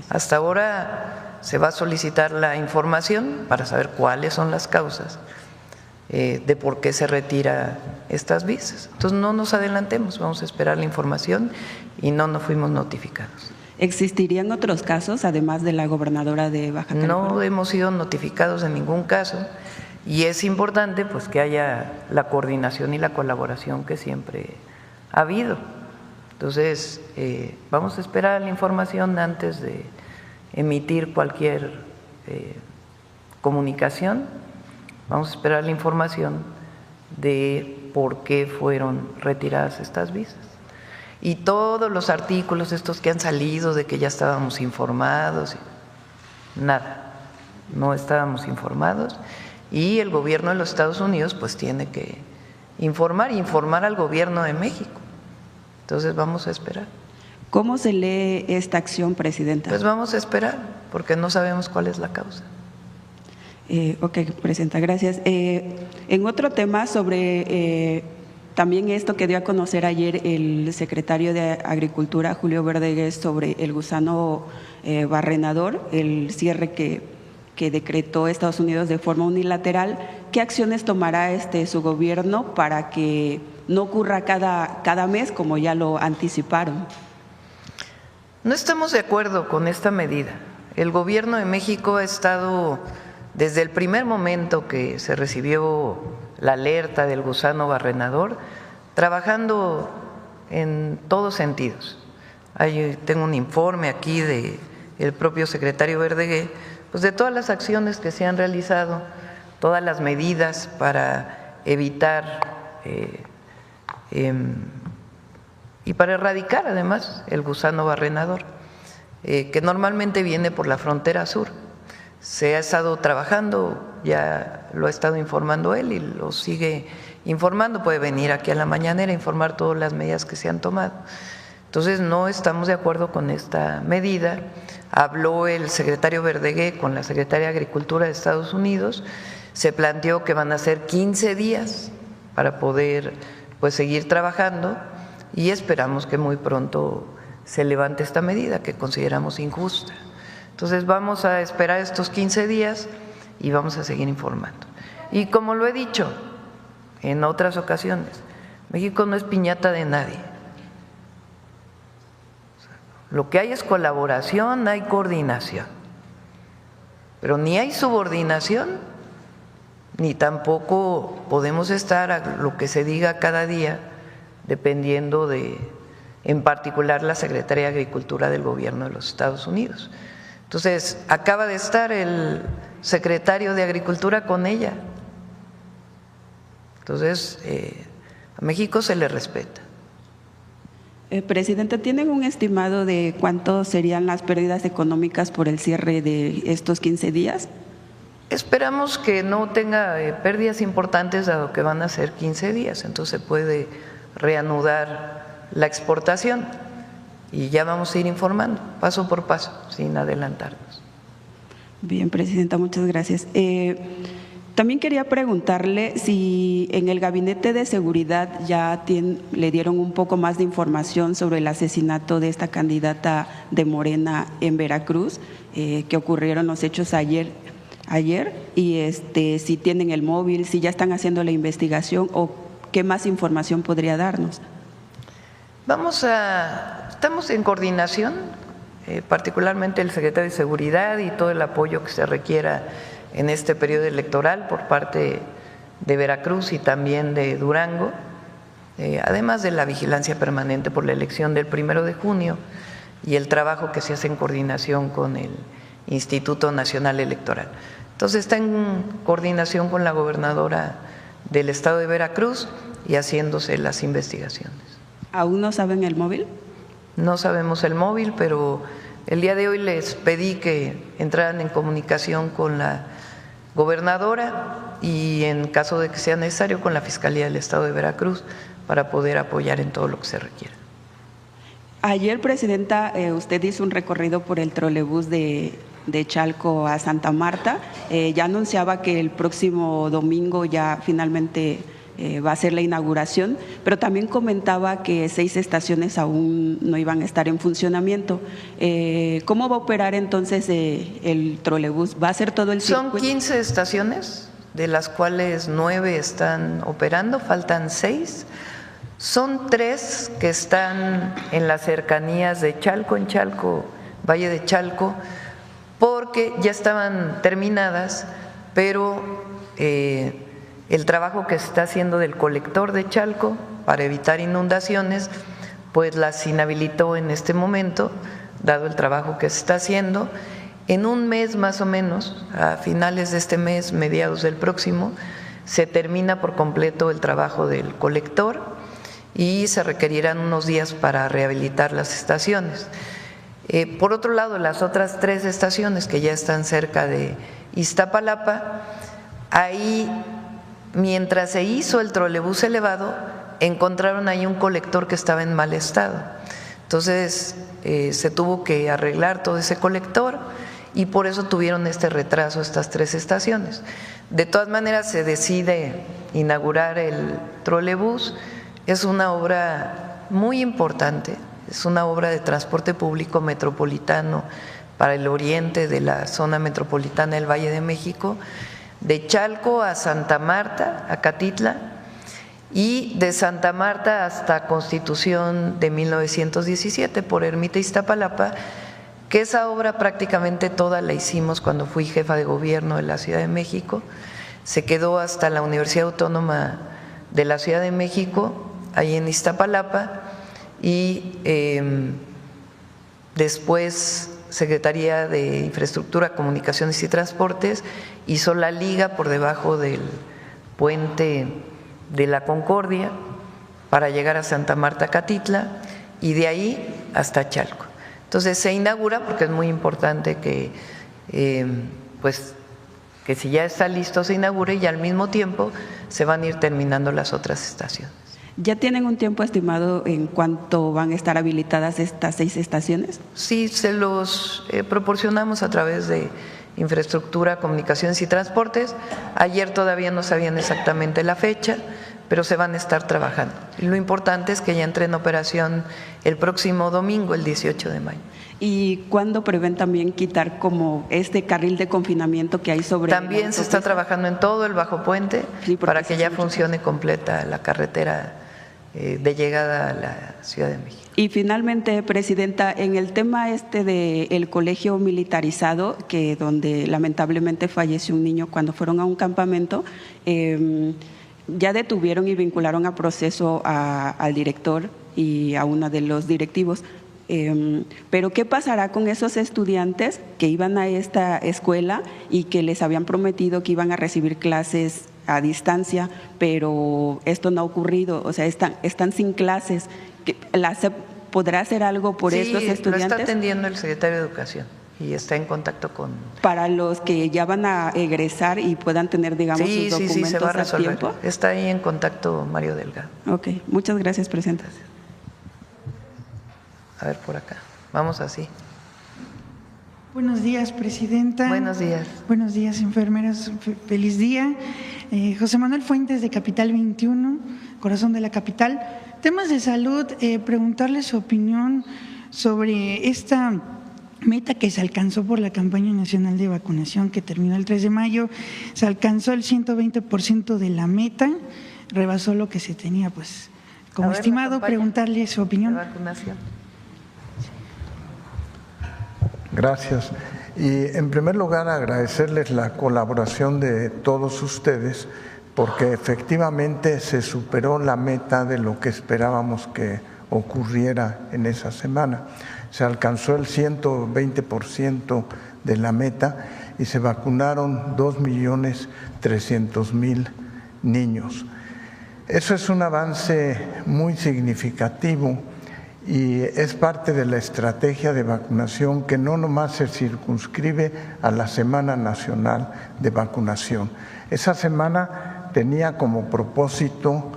Hasta ahora se va a solicitar la información para saber cuáles son las causas de por qué se retira estas visas. Entonces no nos adelantemos, vamos a esperar la información y no nos fuimos notificados. ¿Existirían otros casos además de la gobernadora de Baja California? No hemos sido notificados de ningún caso y es importante pues que haya la coordinación y la colaboración que siempre ha habido. Entonces vamos a esperar la información antes de emitir cualquier comunicación. Vamos a esperar la información de por qué fueron retiradas estas visas. Y todos los artículos estos que han salido de que ya estábamos informados, nada, no estábamos informados. Y el gobierno de los Estados Unidos pues tiene que informar al gobierno de México. Entonces vamos a esperar. ¿Cómo se lee esta acción, Presidenta? Pues vamos a esperar, porque no sabemos cuál es la causa. Ok, Presidenta, gracias. En otro tema sobre también esto que dio a conocer ayer el secretario de Agricultura, Julio Verdeguer, sobre el gusano barrenador, el cierre que decretó Estados Unidos de forma unilateral, ¿qué acciones tomará su gobierno para que no ocurra cada mes como ya lo anticiparon? No estamos de acuerdo con esta medida. El gobierno de México ha estado desde el primer momento que se recibió la alerta del gusano barrenador, trabajando en todos sentidos. Tengo un informe aquí del propio secretario Verdeguer, pues de todas las acciones que se han realizado, todas las medidas para evitar y para erradicar además el gusano barrenador, que normalmente viene por la frontera sur. Se ha estado trabajando, ya lo ha estado informando él y lo sigue informando, puede venir aquí a la mañanera a informar todas las medidas que se han tomado. Entonces no estamos de acuerdo con esta medida. Habló el secretario Verdeguer con la secretaria de Agricultura de Estados Unidos, se planteó que van a ser 15 días para poder pues seguir trabajando y esperamos que muy pronto se levante esta medida que consideramos injusta. Entonces vamos a esperar estos 15 días y vamos a seguir informando. Y como lo he dicho en otras ocasiones, México no es piñata de nadie. Lo que hay es colaboración, hay coordinación, pero ni hay subordinación, ni tampoco podemos estar a lo que se diga cada día, dependiendo de, en particular, la Secretaría de Agricultura del Gobierno de los Estados Unidos. Entonces, acaba de estar el secretario de Agricultura con ella. Entonces, a México se le respeta. Presidente, ¿tienen un estimado de cuánto serían las pérdidas económicas por el cierre de estos 15 días? Esperamos que no tenga pérdidas importantes, dado que van a ser 15 días, entonces se puede reanudar la exportación y ya vamos a ir informando paso por paso, sin adelantarnos. Bien, Presidenta, muchas gracias. También quería preguntarle si en el Gabinete de Seguridad ya le dieron un poco más de información sobre el asesinato de esta candidata de Morena en Veracruz, que ocurrieron los hechos ayer y si tienen el móvil, si ya están haciendo la investigación o qué más información podría darnos. Estamos en coordinación, particularmente el secretario de Seguridad y todo el apoyo que se requiera en este periodo electoral por parte de Veracruz y también de Durango, además de la vigilancia permanente por la elección del 1 de junio y el trabajo que se hace en coordinación con el Instituto Nacional Electoral. Entonces está en coordinación con la gobernadora del estado de Veracruz y haciéndose las investigaciones. ¿Aún no saben el móvil? No sabemos el móvil, pero el día de hoy les pedí que entraran en comunicación con la gobernadora y en caso de que sea necesario con la Fiscalía del Estado de Veracruz para poder apoyar en todo lo que se requiera. Ayer, Presidenta, usted hizo un recorrido por el trolebús de Chalco a Santa Marta. Ya anunciaba que el próximo domingo ya finalmente va a ser la inauguración, pero también comentaba que 6 estaciones aún no iban a estar en funcionamiento. ¿Cómo va a operar entonces el trolebús? ¿Va a ser todo el circuito? Son 15 estaciones, de las cuales 9 están operando, faltan 6. Son 3 que están en las cercanías de Chalco, en Chalco, Valle de Chalco, porque ya estaban terminadas, pero el trabajo que se está haciendo del colector de Chalco para evitar inundaciones, pues las inhabilitó en este momento, dado el trabajo que se está haciendo. En un mes más o menos, a finales de este mes, mediados del próximo, se termina por completo el trabajo del colector y se requerirán unos días para rehabilitar las estaciones. Por otro lado, las otras 3 estaciones que ya están cerca de Iztapalapa, ahí, mientras se hizo el trolebús elevado, encontraron ahí un colector que estaba en mal estado. Entonces, se tuvo que arreglar todo ese colector y por eso tuvieron este retraso estas 3 estaciones. De todas maneras, se decide inaugurar el trolebús. Es una obra muy importante, es una obra de transporte público metropolitano para el oriente de la zona metropolitana del Valle de México, de Chalco a Santa Marta, a Catitla, y de Santa Marta hasta Constitución de 1917 por Ermita Iztapalapa, que esa obra prácticamente toda la hicimos cuando fui jefa de gobierno de la Ciudad de México. Se quedó hasta la Universidad Autónoma de la Ciudad de México, ahí en Iztapalapa, y después Secretaría de Infraestructura, Comunicaciones y Transportes hizo la liga por debajo del puente de la Concordia para llegar a Santa Marta, Catitla, y de ahí hasta Chalco. Entonces se inaugura porque es muy importante que, que si ya está listo se inaugure y al mismo tiempo se van a ir terminando las otras estaciones. ¿Ya tienen un tiempo estimado en cuánto van a estar habilitadas estas 6 estaciones? Sí, se los proporcionamos a través de Infraestructura, Comunicaciones y Transportes. Ayer todavía no sabían exactamente la fecha, pero se van a estar trabajando. Y lo importante es que ya entre en operación el próximo domingo, el 18 de mayo. ¿Y cuándo prevén también quitar como este carril de confinamiento que hay sobre? También se está trabajando en todo el Bajo Puente, sí, para que ya funcione completa la carretera de llegada a la Ciudad de México. Y finalmente, Presidenta, en el tema del colegio militarizado, que donde lamentablemente falleció un niño cuando fueron a un campamento, ya detuvieron y vincularon a proceso al director y a uno de los directivos. Pero ¿qué pasará con esos estudiantes que iban a esta escuela y que les habían prometido que iban a recibir clases a distancia, pero esto no ha ocurrido? O sea, están sin clases. ¿La SEP podrá hacer algo por estos estudiantes? Sí, lo está atendiendo el secretario de Educación y está en contacto con… Para los que ya van a egresar y puedan tener, digamos, sus documentos sí, se va a resolver. tiempo. Está ahí en contacto Mario Delgado. Ok, muchas gracias, Presidenta. A ver, por acá. Vamos así. Buenos días, Presidenta. Buenos días. Buenos días, enfermeras. Feliz día. José Manuel Fuentes, de Capital 21, corazón de la capital. Temas de salud, preguntarle su opinión sobre esta meta que se alcanzó por la campaña nacional de vacunación que terminó el 3 de mayo. Se alcanzó el 120% de la meta, rebasó lo que se tenía pues como estimado. Preguntarle su opinión. De vacunación. Gracias. Y en primer lugar agradecerles la colaboración de todos ustedes porque efectivamente se superó la meta de lo que esperábamos que ocurriera en esa semana. Se alcanzó el 120% de la meta y se vacunaron 2.300.000 niños. Eso es un avance muy significativo y es parte de la estrategia de vacunación que no nomás se circunscribe a la Semana Nacional de Vacunación. Esa semana tenía como propósito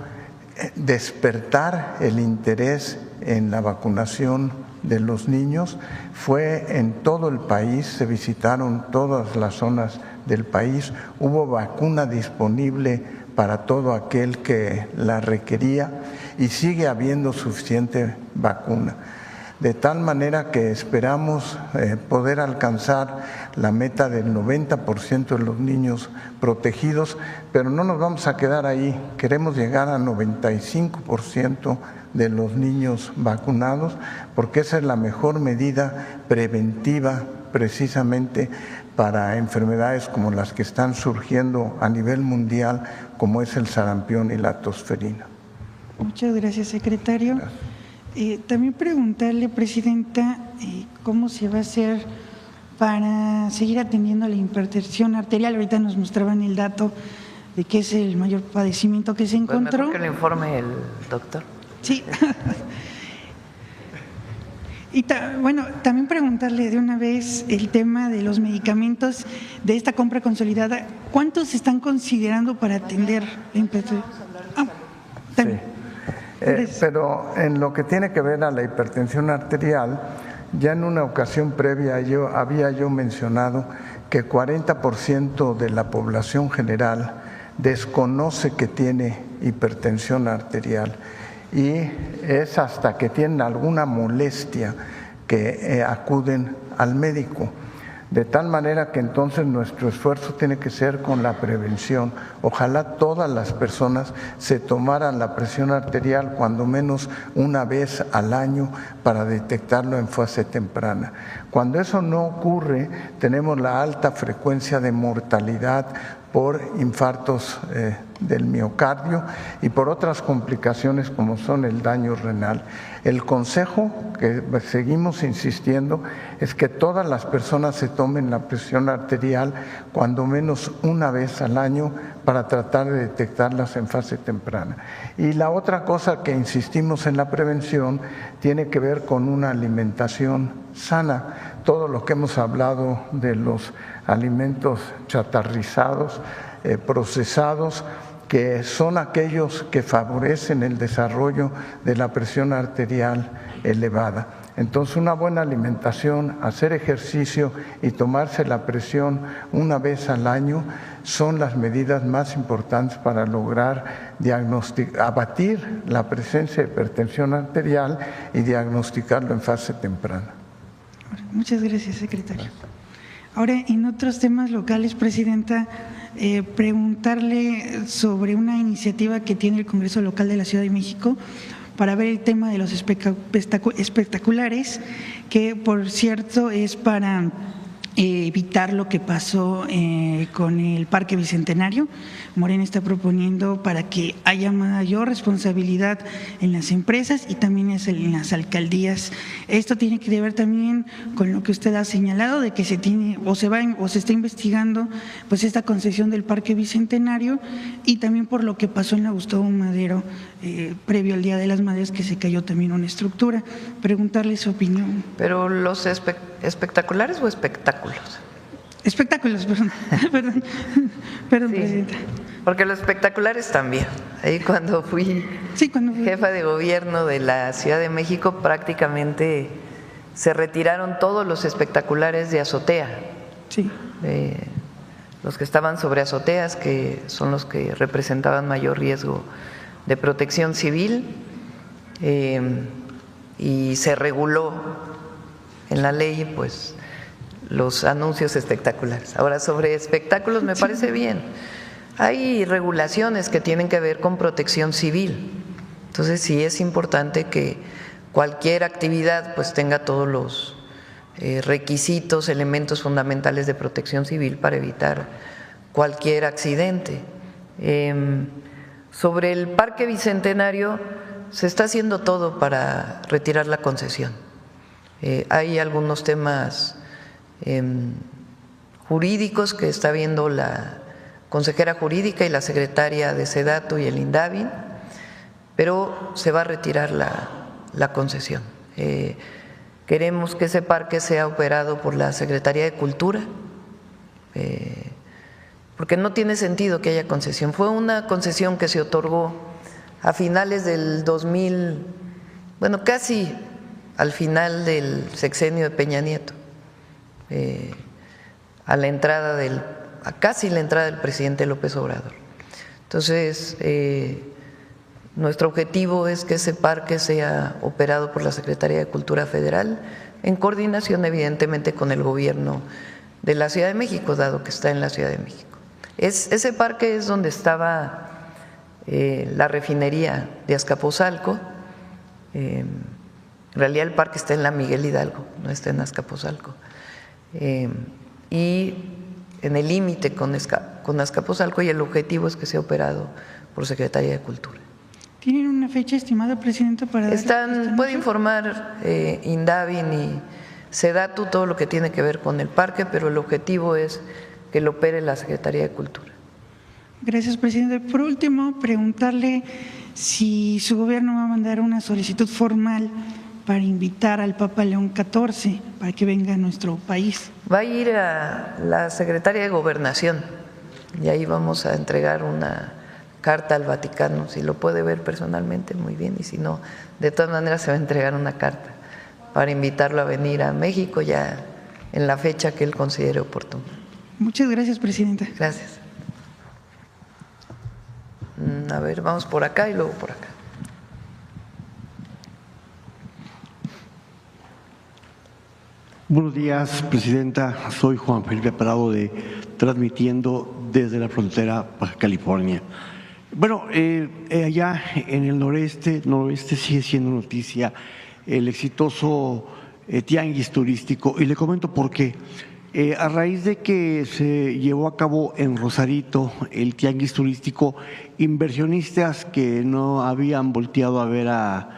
despertar el interés en la vacunación de los niños. Fue en todo el país, se visitaron todas las zonas del país, hubo vacuna disponible para todo aquel que la requería y sigue habiendo suficiente vacuna. De tal manera que esperamos poder alcanzar la meta del 90% de los niños protegidos, pero no nos vamos a quedar ahí. Queremos llegar a 95% de los niños vacunados, porque esa es la mejor medida preventiva precisamente para enfermedades como las que están surgiendo a nivel mundial, como es el sarampión y la tosferina. Muchas gracias, secretario. Gracias. También preguntarle, Presidenta, cómo se va a hacer para seguir atendiendo la hipertensión arterial. Ahorita nos mostraban el dato de que es el mayor padecimiento que se encontró. Pues mejor que lo informe el doctor. Sí. Y bueno, también preguntarle de una vez el tema de los medicamentos de esta compra consolidada. ¿Cuántos se están considerando para atender la hipertensión? Sí. Pero en lo que tiene que ver a la hipertensión arterial, ya en una ocasión previa había yo mencionado que 40% de la población general desconoce que tiene hipertensión arterial y es hasta que tienen alguna molestia que acuden al médico. De tal manera que entonces nuestro esfuerzo tiene que ser con la prevención. Ojalá todas las personas se tomaran la presión arterial cuando menos una vez al año para detectarlo en fase temprana. Cuando eso no ocurre, tenemos la alta frecuencia de mortalidad por infartos del miocardio y por otras complicaciones como son el daño renal. El consejo que seguimos insistiendo es que todas las personas se tomen la presión arterial cuando menos una vez al año para tratar de detectarlas en fase temprana. Y la otra cosa que insistimos en la prevención tiene que ver con una alimentación sana. Todo lo que hemos hablado de los alimentos chatarrizados, procesados, que son aquellos que favorecen el desarrollo de la presión arterial elevada. Entonces, una buena alimentación, hacer ejercicio y tomarse la presión una vez al año son las medidas más importantes para lograr abatir la presencia de hipertensión arterial y diagnosticarlo en fase temprana. Muchas gracias, secretario. Ahora, en otros temas locales, Presidenta, preguntarle sobre una iniciativa que tiene el Congreso Local de la Ciudad de México para ver el tema de los espectaculares, que por cierto es para evitar lo que pasó con el Parque Bicentenario. Morena está proponiendo para que haya mayor responsabilidad en las empresas y también en las alcaldías. Esto tiene que ver también con lo que usted ha señalado de que se tiene o se está investigando pues esta concesión del Parque Bicentenario y también por lo que pasó en la Gustavo Madero previo al Día de las Madres, que se cayó también una estructura. Preguntarle su opinión. ¿Pero los espectaculares o espectáculos? Espectáculos, perdón, sí, Presidenta. Porque los espectaculares también. Ahí cuando fui jefa de gobierno de la Ciudad de México, prácticamente se retiraron todos los espectaculares de azotea. Sí. Los que estaban sobre azoteas, que son los que representaban mayor riesgo de protección civil, y se reguló en la ley, pues, los anuncios espectaculares. Ahora, sobre espectáculos me parece bien. Hay regulaciones que tienen que ver con protección civil. Entonces, sí es importante que cualquier actividad pues tenga todos los requisitos, elementos fundamentales de protección civil para evitar cualquier accidente. Sobre el Parque Bicentenario, se está haciendo todo para retirar la concesión. Hay algunos temas jurídicos que está viendo la consejera jurídica y la secretaria de SEDATU y el INDAVI, pero se va a retirar la concesión. Queremos que ese parque sea operado por la Secretaría de Cultura, porque no tiene sentido que haya concesión. Fue una concesión que se otorgó a finales del 2000, bueno, casi al final del sexenio de Peña Nieto, casi la entrada del presidente López Obrador. Entonces, nuestro objetivo es que ese parque sea operado por la Secretaría de Cultura Federal, en coordinación evidentemente con el gobierno de la Ciudad de México, dado que está en la Ciudad de México. Ese parque es donde estaba la refinería de Azcapotzalco. En realidad el parque está en la Miguel Hidalgo, no está en Azcapotzalco. Y en el límite con Azcapotzalco, y el objetivo es que sea operado por Secretaría de Cultura. ¿Tienen una fecha estimada, Presidenta, para puede informar Indavi y Sedatu todo lo que tiene que ver con el parque, pero el objetivo es que lo opere la Secretaría de Cultura. Gracias, Presidente. Por último, preguntarle si su gobierno va a mandar una solicitud formal para invitar al Papa León XIV para que venga a nuestro país. Va a ir a la Secretaría de Gobernación y ahí vamos a entregar una carta al Vaticano. Si lo puede ver personalmente, muy bien, y si no, de todas maneras se va a entregar una carta para invitarlo a venir a México ya en la fecha que él considere oportuna. Muchas gracias, Presidenta. Gracias. A ver, vamos por acá y luego por acá. Buenos días, Presidenta. Soy Juan Felipe Parado, transmitiendo desde la frontera Baja California. Bueno, allá en el noroeste sigue siendo noticia el exitoso tianguis turístico, y le comento por qué. A raíz de que se llevó a cabo en Rosarito el tianguis turístico, inversionistas que no habían volteado a ver a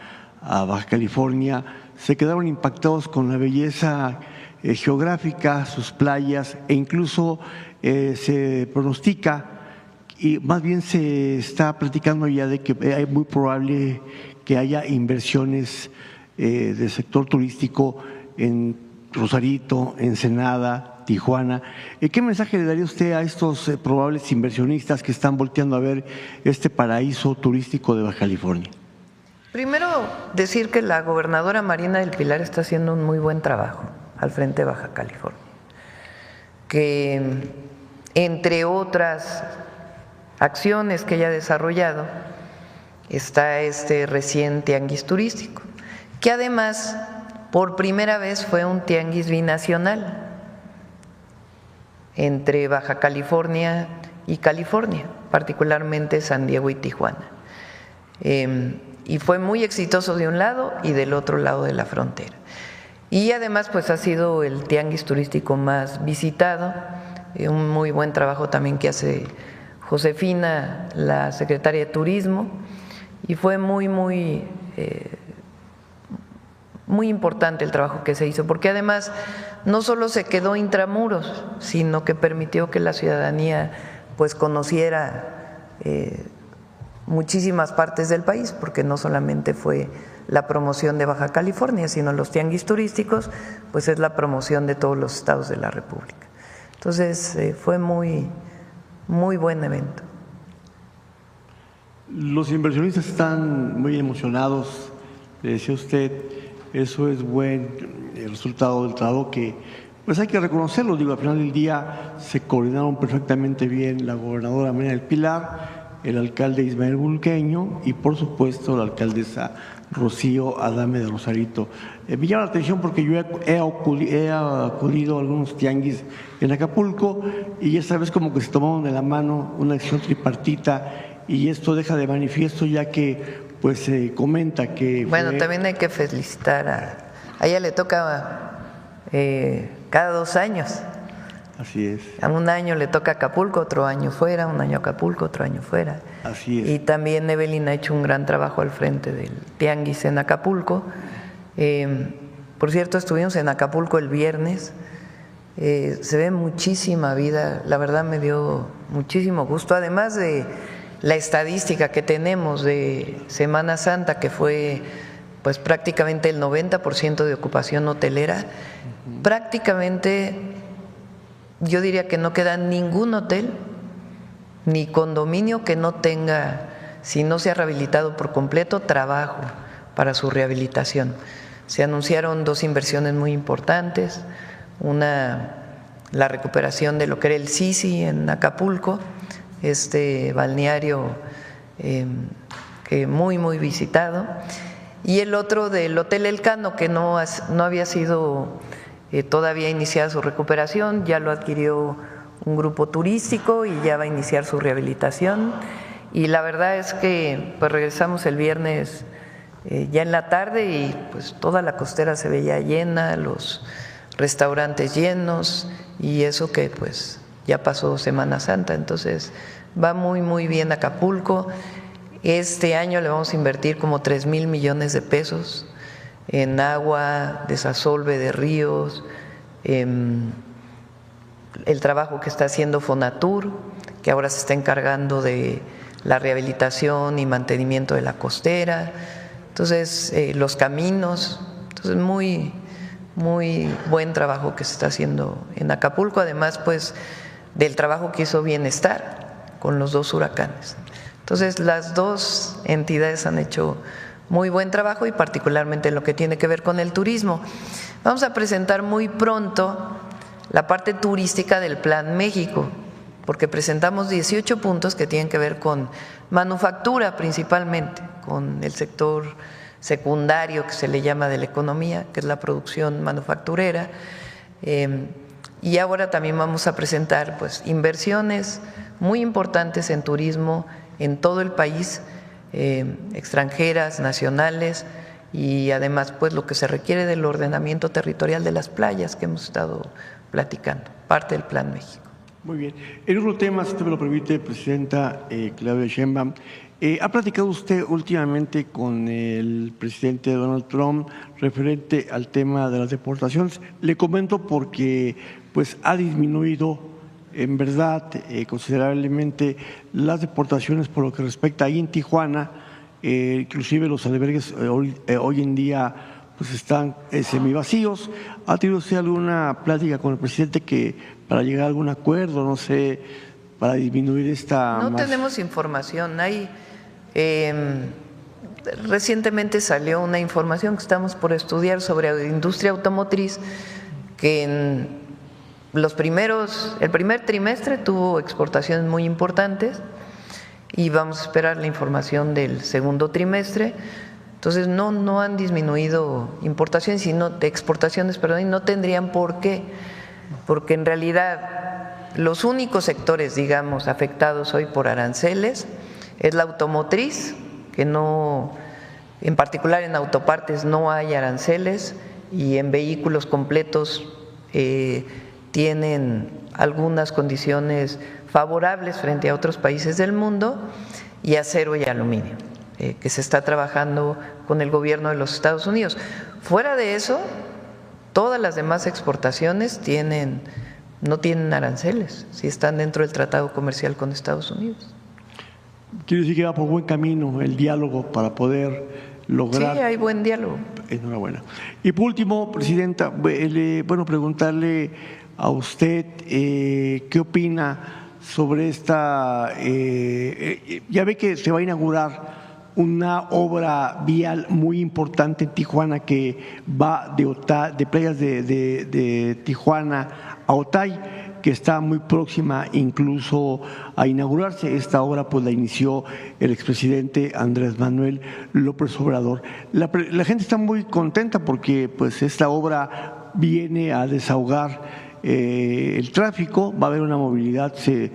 Baja California se quedaron impactados con la belleza geográfica, sus playas, e incluso se pronostica, y más bien se está platicando ya de que es muy probable que haya inversiones del sector turístico en Rosarito, Ensenada, Tijuana. ¿Qué mensaje le daría usted a estos probables inversionistas que están volteando a ver este paraíso turístico de Baja California? Primero, decir que la gobernadora Marina del Pilar está haciendo un muy buen trabajo al frente de Baja California, que entre otras acciones que ella ha desarrollado está este recién tianguis turístico, que además por primera vez fue un tianguis binacional entre Baja California y California, particularmente San Diego y Tijuana. Y fue muy exitoso de un lado y del otro lado de la frontera. Y además pues ha sido el tianguis turístico más visitado, un muy buen trabajo también que hace Josefina, la secretaria de Turismo, y fue muy importante el trabajo que se hizo, porque además no solo se quedó intramuros, sino que permitió que la ciudadanía pues conociera muchísimas partes del país, porque no solamente fue la promoción de Baja California, sino los tianguis turísticos, pues es la promoción de todos los estados de la República. Entonces fue muy buen evento. Los inversionistas están muy emocionados, le decía usted, eso es buen resultado del trabajo que pues hay que reconocerlo, digo, al final del día se coordinaron perfectamente bien la gobernadora Marina del Pilar, el alcalde Ismael Bulqueño y por supuesto la alcaldesa Rocío Adame de Rosarito. Me llama la atención porque yo he acudido a algunos tianguis en Acapulco y esta vez como que se tomaron de la mano una acción tripartita, y esto deja de manifiesto ya que pues se comenta que… Bueno, también hay que felicitar a ella, le toca cada 2 años. Así es. A un año le toca Acapulco, otro año fuera, un año Acapulco, otro año fuera. Así es. Y también Evelyn ha hecho un gran trabajo al frente del tianguis en Acapulco. Por cierto, estuvimos en Acapulco el viernes. Se ve muchísima vida, la verdad me dio muchísimo gusto, además de la estadística que tenemos de Semana Santa, que fue pues prácticamente el 90% de ocupación hotelera. Prácticamente yo diría que no queda ningún hotel ni condominio que no tenga, si no se ha rehabilitado por completo, trabajo para su rehabilitación. Se anunciaron 2 inversiones muy importantes, una, la recuperación de lo que era el Sisi en Acapulco, este balneario que muy visitado, y el otro del Hotel Elcano, que no había sido todavía iniciada su recuperación, ya lo adquirió un grupo turístico y ya va a iniciar su rehabilitación. Y la verdad es que pues regresamos el viernes ya en la tarde y pues toda la costera se veía llena, los restaurantes llenos, y eso que pues ya pasó Semana Santa, entonces va muy bien Acapulco. Este año le vamos a invertir como 3,000 millones de pesos en agua, desasolve de ríos, el trabajo que está haciendo Fonatur, que ahora se está encargando de la rehabilitación y mantenimiento de la costera, entonces los caminos, entonces muy buen trabajo que se está haciendo en Acapulco, además pues del trabajo que hizo Bienestar con los 2 huracanes. Entonces las dos entidades han hecho muy buen trabajo, y particularmente en lo que tiene que ver con el turismo. Vamos a presentar muy pronto la parte turística del Plan México, porque presentamos 18 puntos que tienen que ver con manufactura principalmente, con el sector secundario que se le llama de la economía, que es la producción manufacturera, y ahora también vamos a presentar pues inversiones muy importantes en turismo en todo el país, extranjeras, nacionales, y además pues lo que se requiere del ordenamiento territorial de las playas que hemos estado platicando, parte del Plan México. Muy bien. En otro tema, si usted me lo permite, Presidenta Claudia Sheinbaum, ¿ha platicado usted últimamente con el presidente Donald Trump referente al tema de las deportaciones? Le comento porque pues ha disminuido en verdad considerablemente las deportaciones por lo que respecta ahí en Tijuana, inclusive los albergues hoy en día pues están semivacíos. ¿Ha tenido usted alguna plática con el presidente para llegar a algún acuerdo, no sé, para disminuir esta? No tenemos información. Recientemente salió una información que estamos por estudiar sobre la industria automotriz, que en el primer trimestre tuvo exportaciones muy importantes, y vamos a esperar la información del segundo trimestre. Entonces no han disminuido importaciones, sino de exportaciones, y no tendrían por qué, porque en realidad los únicos sectores, digamos, afectados hoy por aranceles es la automotriz, que no, en particular en autopartes no hay aranceles, y en vehículos completos tienen algunas condiciones favorables frente a otros países del mundo, y acero y aluminio, que se está trabajando con el gobierno de los Estados Unidos. Fuera de eso, todas las demás exportaciones no tienen aranceles, si están dentro del tratado comercial con Estados Unidos. Quiere decir que va por buen camino el diálogo para poder lograr. Sí, hay buen diálogo. Enhorabuena. Y por último, Presidenta, preguntarle a usted qué opina sobre esta. Ya ve que se va a inaugurar una obra vial muy importante en Tijuana que va de playas de Tijuana a Otay, que está muy próxima incluso a inaugurarse. Esta obra pues la inició el expresidente Andrés Manuel López Obrador. La gente está muy contenta porque pues esta obra viene a desahogar el tráfico, va a haber una movilidad, se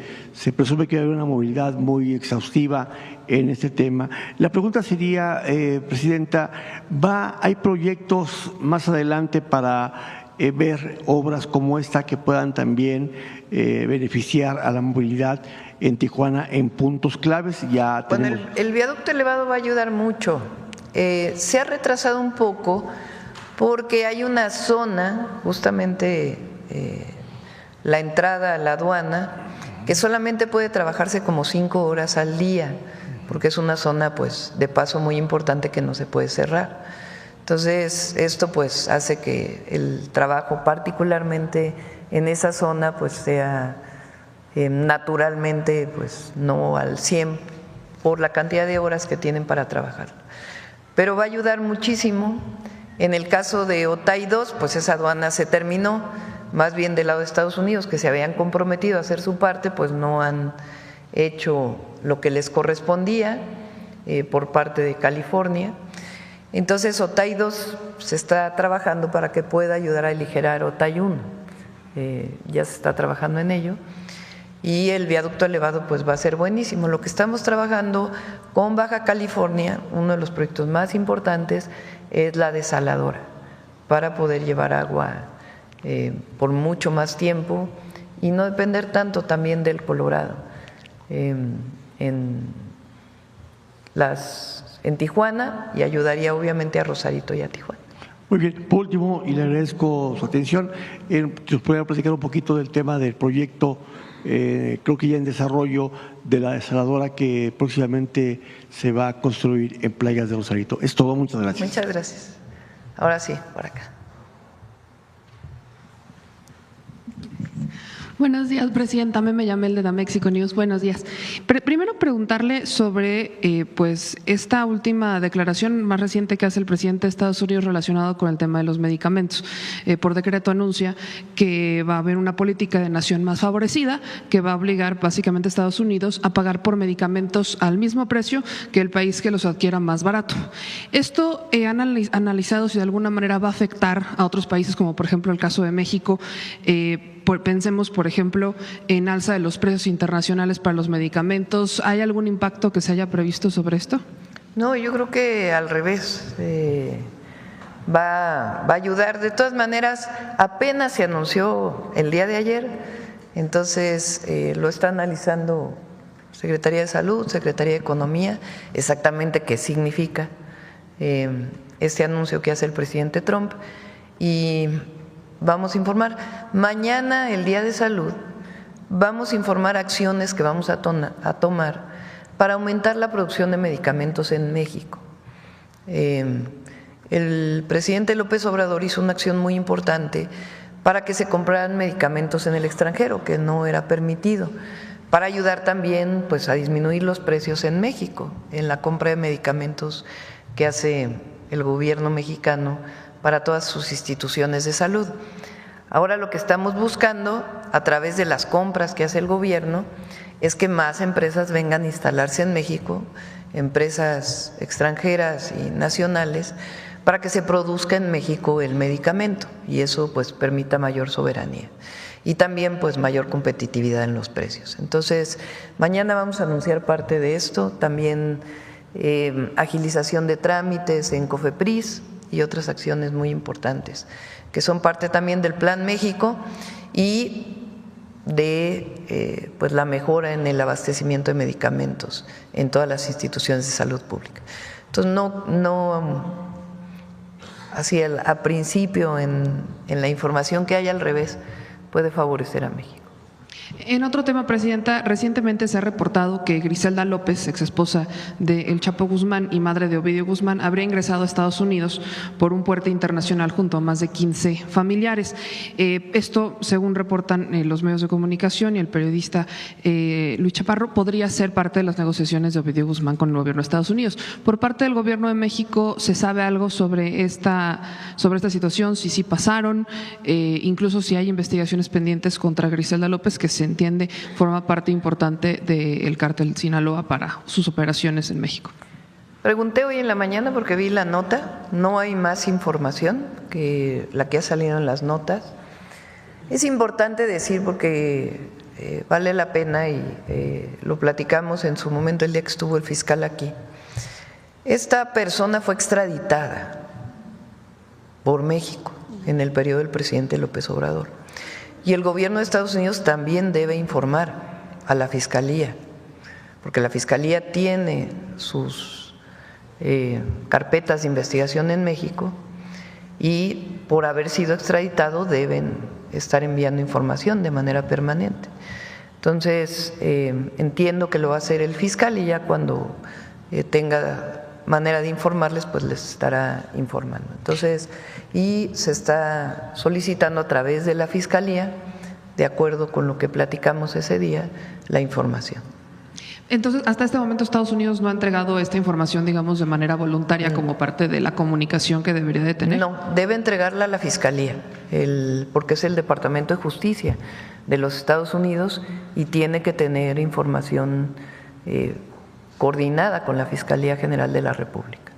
presume que va a haber una movilidad muy exhaustiva en este tema. La pregunta sería, Presidenta, ¿hay proyectos más adelante para ver obras como esta que puedan también beneficiar a la movilidad en Tijuana en puntos claves? Ya tenemos... Bueno, el viaducto elevado va a ayudar mucho. Se ha retrasado un poco porque hay una zona, justamente la entrada a la aduana, que solamente puede trabajarse como 5 horas al día, porque es una zona pues de paso muy importante que no se puede cerrar. Entonces esto pues hace que el trabajo particularmente en esa zona pues sea naturalmente pues no al 100 por la cantidad de horas que tienen para trabajar, pero va a ayudar muchísimo. En el caso de Otay 2 pues esa aduana se terminó, más bien del lado de Estados Unidos, que se habían comprometido a hacer su parte, pues no han hecho lo que les correspondía por parte de California. Entonces, Otay 2 se está trabajando para que pueda ayudar a aligerar Otay 1. Ya se está trabajando en ello. Y el viaducto elevado pues va a ser buenísimo. Lo que estamos trabajando con Baja California, uno de los proyectos más importantes, es la desaladora, para poder llevar agua por mucho más tiempo y no depender tanto también del Colorado. En Tijuana, y ayudaría obviamente a Rosarito y a Tijuana. Muy bien, por último, y le agradezco su atención, nos pueden platicar un poquito del tema del proyecto, creo que ya en desarrollo, de la desaladora que próximamente se va a construir en Playas de Rosarito. Es todo, muchas gracias. Muchas gracias. Ahora sí, por acá. Buenos días, presidenta. Me llamo el de Mexico News. Buenos días. Primero preguntarle sobre pues esta última declaración más reciente que hace el presidente de Estados Unidos relacionado con el tema de los medicamentos. Por decreto anuncia que va a haber una política de nación más favorecida que va a obligar básicamente a Estados Unidos a pagar por medicamentos al mismo precio que el país que los adquiera más barato. Esto han analizado si de alguna manera va a afectar a otros países, como por ejemplo el caso de México. Pensemos, por ejemplo, en alza de los precios internacionales para los medicamentos. ¿Hay algún impacto que se haya previsto sobre esto? No, yo creo que al revés. Va a ayudar. De todas maneras, apenas se anunció el día de ayer, entonces lo está analizando Secretaría de Salud, Secretaría de Economía, exactamente qué significa este anuncio que hace el presidente Trump, y vamos a informar. Mañana, el Día de Salud, vamos a informar acciones que vamos a tomar para aumentar la producción de medicamentos en México. El presidente López Obrador hizo una acción muy importante para que se compraran medicamentos en el extranjero, que no era permitido, para ayudar también pues, a disminuir los precios en México, en la compra de medicamentos que hace el gobierno mexicano para todas sus instituciones de salud. Ahora lo que estamos buscando a través de las compras que hace el gobierno es que más empresas vengan a instalarse en México, empresas extranjeras y nacionales, para que se produzca en México el medicamento y eso pues permita mayor soberanía y también pues mayor competitividad en los precios. Entonces, mañana vamos a anunciar parte de esto, también agilización de trámites en COFEPRIS y otras acciones muy importantes que son parte también del Plan México y de pues la mejora en el abastecimiento de medicamentos en todas las instituciones de salud pública. Entonces, no así a principio en la información que hay, al revés, puede favorecer a México. En otro tema, presidenta, recientemente se ha reportado que Griselda López, exesposa de El Chapo Guzmán y madre de Ovidio Guzmán, habría ingresado a Estados Unidos por un puente internacional junto a más de 15 familiares. Esto, según reportan los medios de comunicación y el periodista Luis Chaparro, podría ser parte de las negociaciones de Ovidio Guzmán con el gobierno de Estados Unidos. Por parte del gobierno de México, ¿se sabe algo sobre esta situación? Si sí pasaron, incluso si hay investigaciones pendientes contra Griselda López, que se entiende forma parte importante del cártel Sinaloa para sus operaciones en México. Pregunté hoy en la mañana porque vi la nota, no hay más información que la que ha salido en las notas. Es importante decir porque vale la pena y lo platicamos en su momento el día que estuvo el fiscal aquí. Esta persona fue extraditada por México en el periodo del presidente López Obrador. Y el gobierno de Estados Unidos también debe informar a la Fiscalía, porque la Fiscalía tiene sus carpetas de investigación en México y por haber sido extraditado deben estar enviando información de manera permanente. Entonces, entiendo que lo va a hacer el fiscal y ya cuando tenga manera de informarles, pues les estará informando. Entonces, y se está solicitando a través de la Fiscalía, de acuerdo con lo que platicamos ese día, la información. Entonces, hasta este momento Estados Unidos no ha entregado esta información, digamos, de manera voluntaria como parte de la comunicación que debería de tener. No, debe entregarla a la Fiscalía, porque es el Departamento de Justicia. de los Estados Unidos y tiene que tener información coordinada con la Fiscalía General de la República.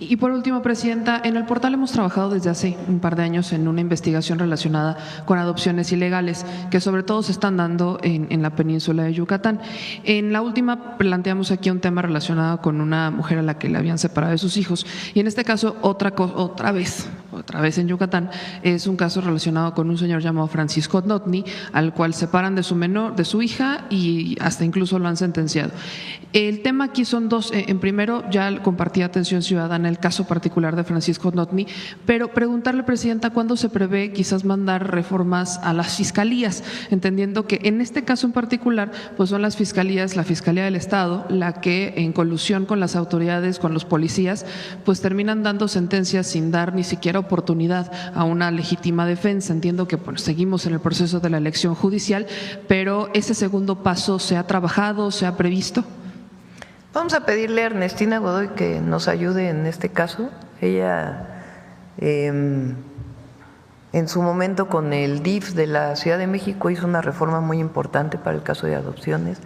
Y por último, Presidenta, en el portal hemos trabajado desde hace un par de años en una investigación relacionada con adopciones ilegales, que sobre todo se están dando en la península de Yucatán. En la última planteamos aquí un tema relacionado con una mujer a la que le habían separado de sus hijos, y en este caso otra vez en Yucatán, es un caso relacionado con un señor llamado Francisco Notni, al cual separan de su hija y hasta incluso lo han sentenciado. El tema aquí son dos. En primero, ya compartí Atención Ciudadana el caso particular de Francisco Notni, pero preguntarle, Presidenta, ¿cuándo se prevé quizás mandar reformas a las fiscalías? Entendiendo que en este caso en particular, pues son las fiscalías, la Fiscalía del Estado, la que en colusión con las autoridades, con los policías, pues terminan dando sentencias sin dar ni siquiera oportunidad a una legítima defensa. Entiendo que pues, seguimos en el proceso de la elección judicial, pero ese segundo paso ¿se ha trabajado, se ha previsto? Vamos a pedirle a Ernestina Godoy que nos ayude en este caso. Ella, en su momento con el DIF de la Ciudad de México, hizo una reforma muy importante para el caso de adopciones.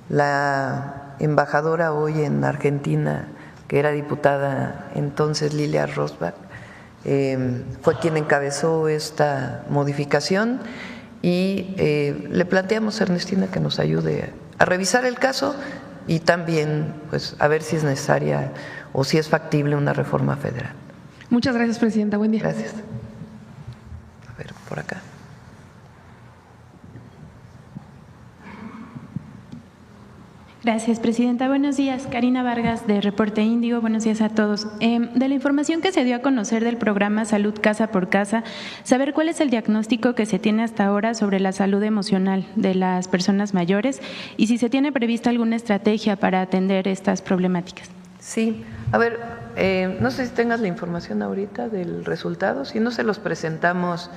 La embajadora hoy en Argentina, que era diputada entonces, Lilia Rosbach, fue quien encabezó esta modificación y le planteamos a Ernestina que nos ayude a revisar el caso y también pues a ver si es necesaria o si es factible una reforma federal. Muchas gracias, Presidenta. Buen día. Gracias. A ver, por acá. Gracias, Presidenta. Buenos días. Karina Vargas, de Reporte Índigo. Buenos días a todos. De la información que se dio a conocer del programa Salud Casa por Casa, saber cuál es el diagnóstico que se tiene hasta ahora sobre la salud emocional de las personas mayores y si se tiene prevista alguna estrategia para atender estas problemáticas. Sí. A ver, no sé si tengas la información ahorita del resultado. Si no, se los presentamos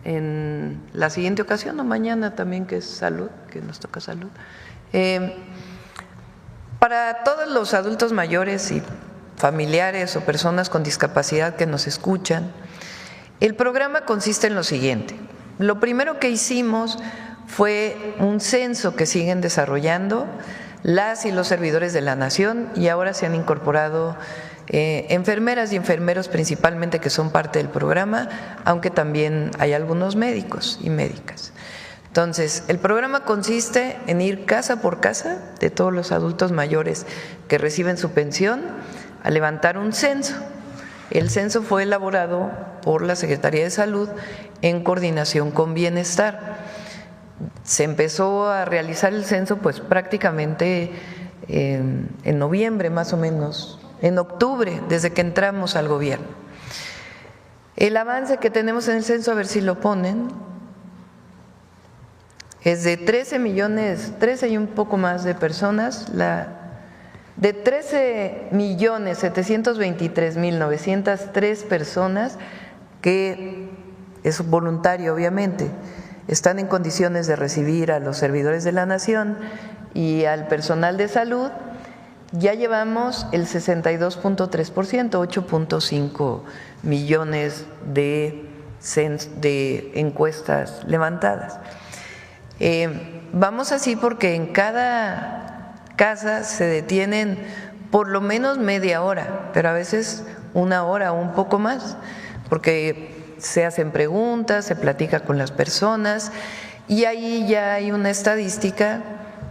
en la siguiente ocasión o mañana también, que es salud, que nos toca salud. Para todos los adultos mayores y familiares o personas con discapacidad que nos escuchan, el programa consiste en lo siguiente. Lo primero que hicimos fue un censo que siguen desarrollando las y los servidores de la Nación, y ahora se han incorporado enfermeras y enfermeros principalmente, que son parte del programa, aunque también hay algunos médicos y médicas. Entonces, el programa consiste en ir casa por casa de todos los adultos mayores que reciben su pensión a levantar un censo. El censo fue elaborado por la Secretaría de Salud en coordinación con Bienestar. Se empezó a realizar el censo pues prácticamente en noviembre más o menos, en octubre, desde que entramos al gobierno. El avance que tenemos en el censo, a ver si lo ponen, es de 13 y un poco más de personas, de 13.723.903 personas, que es voluntario obviamente, están en condiciones de recibir a los servidores de la Nación y al personal de salud. Ya llevamos el 62.3%, 8.5 millones de encuestas levantadas. Vamos así porque en cada casa se detienen por lo menos media hora, pero a veces una hora o un poco más, porque se hacen preguntas, se platica con las personas y ahí ya hay una estadística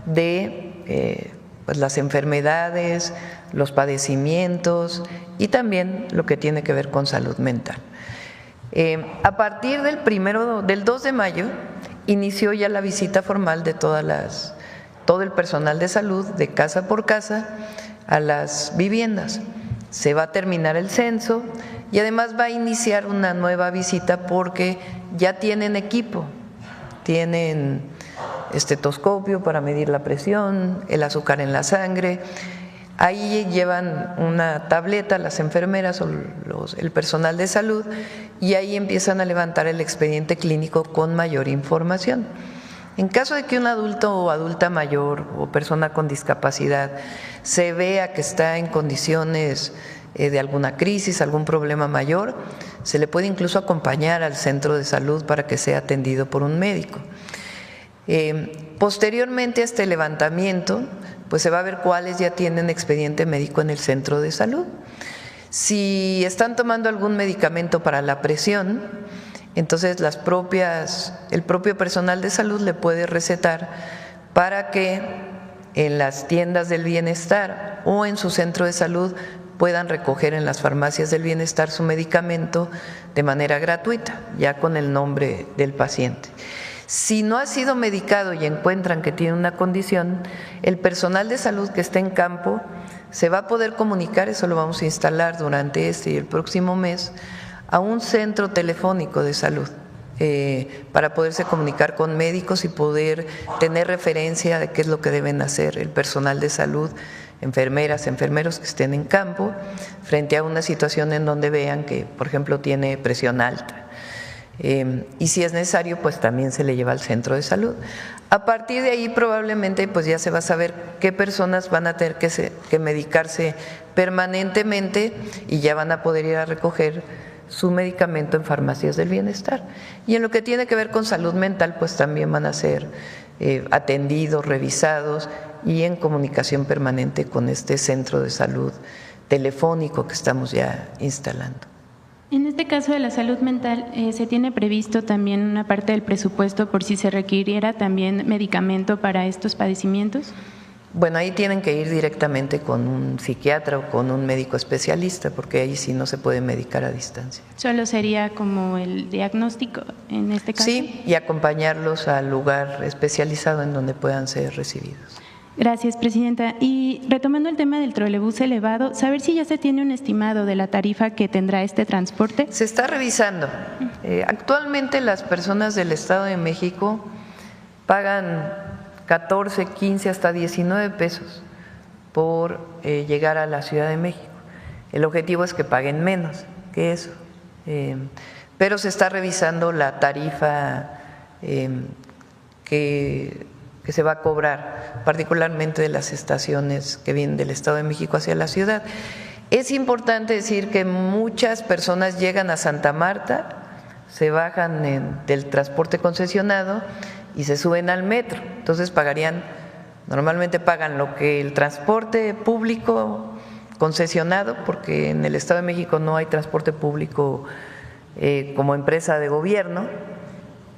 de pues las enfermedades, los padecimientos y también lo que tiene que ver con salud mental. A partir del 2 de mayo inició ya la visita formal de todo el personal de salud de casa por casa a las viviendas. Se va a terminar el censo y además va a iniciar una nueva visita porque ya tienen equipo, tienen estetoscopio para medir la presión, el azúcar en la sangre. Ahí llevan una tableta las enfermeras o el personal de salud y ahí empiezan a levantar el expediente clínico con mayor información. En caso de que un adulto o adulta mayor o persona con discapacidad se vea que está en condiciones de alguna crisis, algún problema mayor, se le puede incluso acompañar al centro de salud para que sea atendido por un médico. Posteriormente a este levantamiento, pues se va a ver cuáles ya tienen expediente médico en el centro de salud. Si están tomando algún medicamento para la presión, entonces el propio personal de salud le puede recetar para que en las tiendas del bienestar o en su centro de salud puedan recoger en las farmacias del bienestar su medicamento de manera gratuita, ya con el nombre del paciente. Si no ha sido medicado y encuentran que tiene una condición, el personal de salud que esté en campo se va a poder comunicar, eso lo vamos a instalar durante este y el próximo mes, a un centro telefónico de salud para poderse comunicar con médicos y poder tener referencia de qué es lo que deben hacer el personal de salud, enfermeras, enfermeros que estén en campo, frente a una situación en donde vean que, por ejemplo, tiene presión alta. Y si es necesario, pues también se le lleva al centro de salud. A partir de ahí probablemente pues ya se va a saber qué personas van a tener que medicarse permanentemente y ya van a poder ir a recoger su medicamento en farmacias del bienestar. Y en lo que tiene que ver con salud mental, pues también van a ser atendidos, revisados y en comunicación permanente con este centro de salud telefónico que estamos ya instalando. En este caso de la salud mental, ¿se tiene previsto también una parte del presupuesto por si se requiriera también medicamento para estos padecimientos? Bueno, ahí tienen que ir directamente con un psiquiatra o con un médico especialista, porque ahí sí no se puede medicar a distancia. ¿Solo sería como el diagnóstico en este caso? Sí, y acompañarlos al lugar especializado en donde puedan ser recibidos. Gracias, Presidenta. Y retomando el tema del trolebús elevado, saber si ya se tiene un estimado de la tarifa que tendrá este transporte. Se está revisando. Actualmente las personas del Estado de México pagan 14, 15, hasta 19 pesos por llegar a la Ciudad de México. El objetivo es que paguen menos que eso. Pero se está revisando la tarifa que se va a cobrar, particularmente de las estaciones que vienen del Estado de México hacia la ciudad. Es importante decir que muchas personas llegan a Santa Marta, se bajan del transporte concesionado y se suben al metro. Entonces normalmente pagan lo que el transporte público concesionado, porque en el Estado de México no hay transporte público como empresa de gobierno.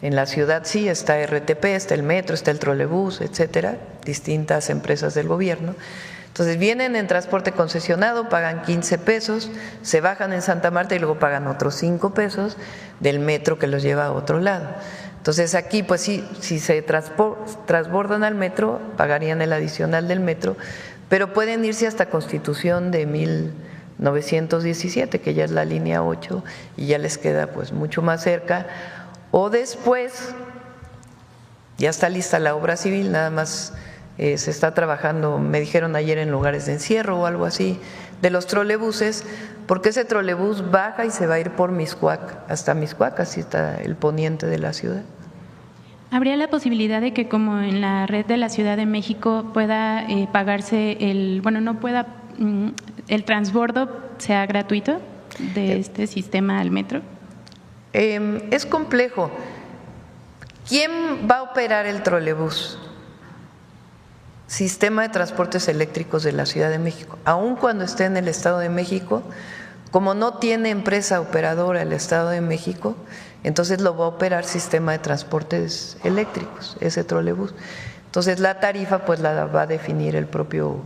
En la ciudad sí, está RTP, está el metro, está el trolebús, etcétera, distintas empresas del gobierno. Entonces vienen en transporte concesionado, pagan 15 pesos, se bajan en Santa Marta y luego pagan otros 5 pesos del metro que los lleva a otro lado. Entonces aquí pues sí, si se transbordan al metro, pagarían el adicional del metro, pero pueden irse hasta Constitución de 1917, que ya es la línea 8 y ya les queda pues mucho más cerca. O después, ya está lista la obra civil, nada más se está trabajando, me dijeron ayer, en lugares de encierro o algo así, de los trolebuses, porque ese trolebús baja y se va a ir por Mixcoac, hasta Mixcoac, así está el poniente de la ciudad. ¿Habría la posibilidad de que, como en la red de la Ciudad de México, pueda pagarse el transbordo sea gratuito de este sistema al metro? Es complejo. ¿Quién va a operar el trolebús? Sistema de Transportes Eléctricos de la Ciudad de México. Aun cuando esté en el Estado de México, como no tiene empresa operadora el Estado de México, entonces lo va a operar Sistema de Transportes Eléctricos, ese trolebús. Entonces la tarifa pues la va a definir el propio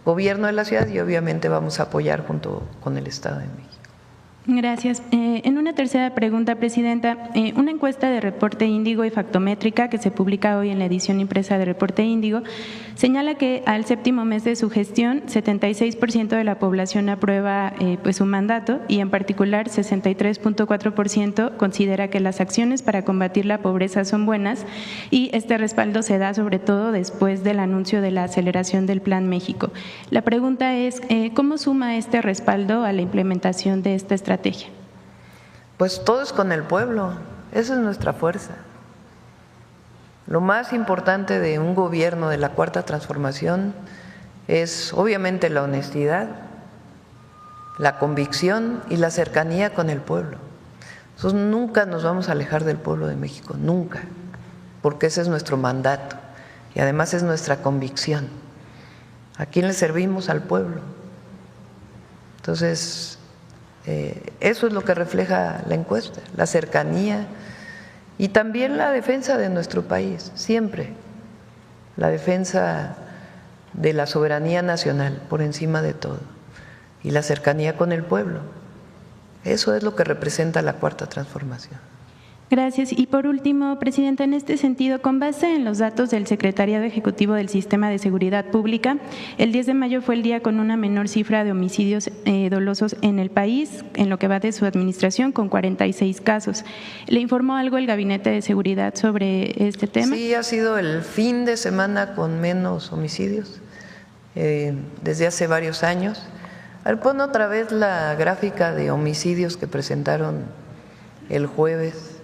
gobierno de la ciudad y obviamente vamos a apoyar junto con el Estado de México. Gracias. En una tercera pregunta, Presidenta, una encuesta de Reporte Índigo y Factométrica que se publica hoy en la edición impresa de Reporte Índigo señala que al séptimo mes de su gestión, 76% de la población aprueba pues su mandato y en particular 63.4% considera que las acciones para combatir la pobreza son buenas y este respaldo se da sobre todo después del anuncio de la aceleración del Plan México. La pregunta es, ¿cómo suma este respaldo a la implementación de esta estrategia? Pues todo es con el pueblo, esa es nuestra fuerza. Lo más importante de un gobierno de la Cuarta Transformación es obviamente la honestidad, la convicción y la cercanía con el pueblo. Nosotros nunca nos vamos a alejar del pueblo de México, nunca, porque ese es nuestro mandato y además es nuestra convicción. ¿A quién le servimos? Al pueblo. Entonces, eso es lo que refleja la encuesta, la cercanía y también la defensa de nuestro país, siempre, la defensa de la soberanía nacional por encima de todo y la cercanía con el pueblo. Eso es lo que representa la Cuarta Transformación. Gracias. Y por último, Presidenta, en este sentido, con base en los datos del Secretariado Ejecutivo del Sistema de Seguridad Pública, el 10 de mayo fue el día con una menor cifra de homicidios dolosos en el país, en lo que va de su administración, con 46 casos. ¿Le informó algo el Gabinete de Seguridad sobre este tema? Sí, ha sido el fin de semana con menos homicidios desde hace varios años. A ver, pon otra vez la gráfica de homicidios que presentaron el jueves.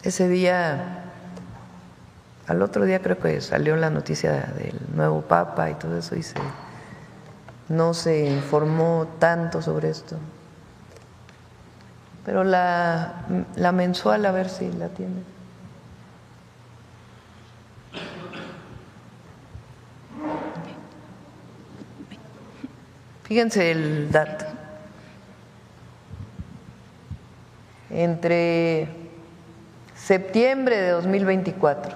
Ese día, al otro día creo que salió la noticia del nuevo Papa y todo eso, y no se informó tanto sobre esto. Pero la mensual, a ver si la tiene. Fíjense el dato. Entre septiembre de 2024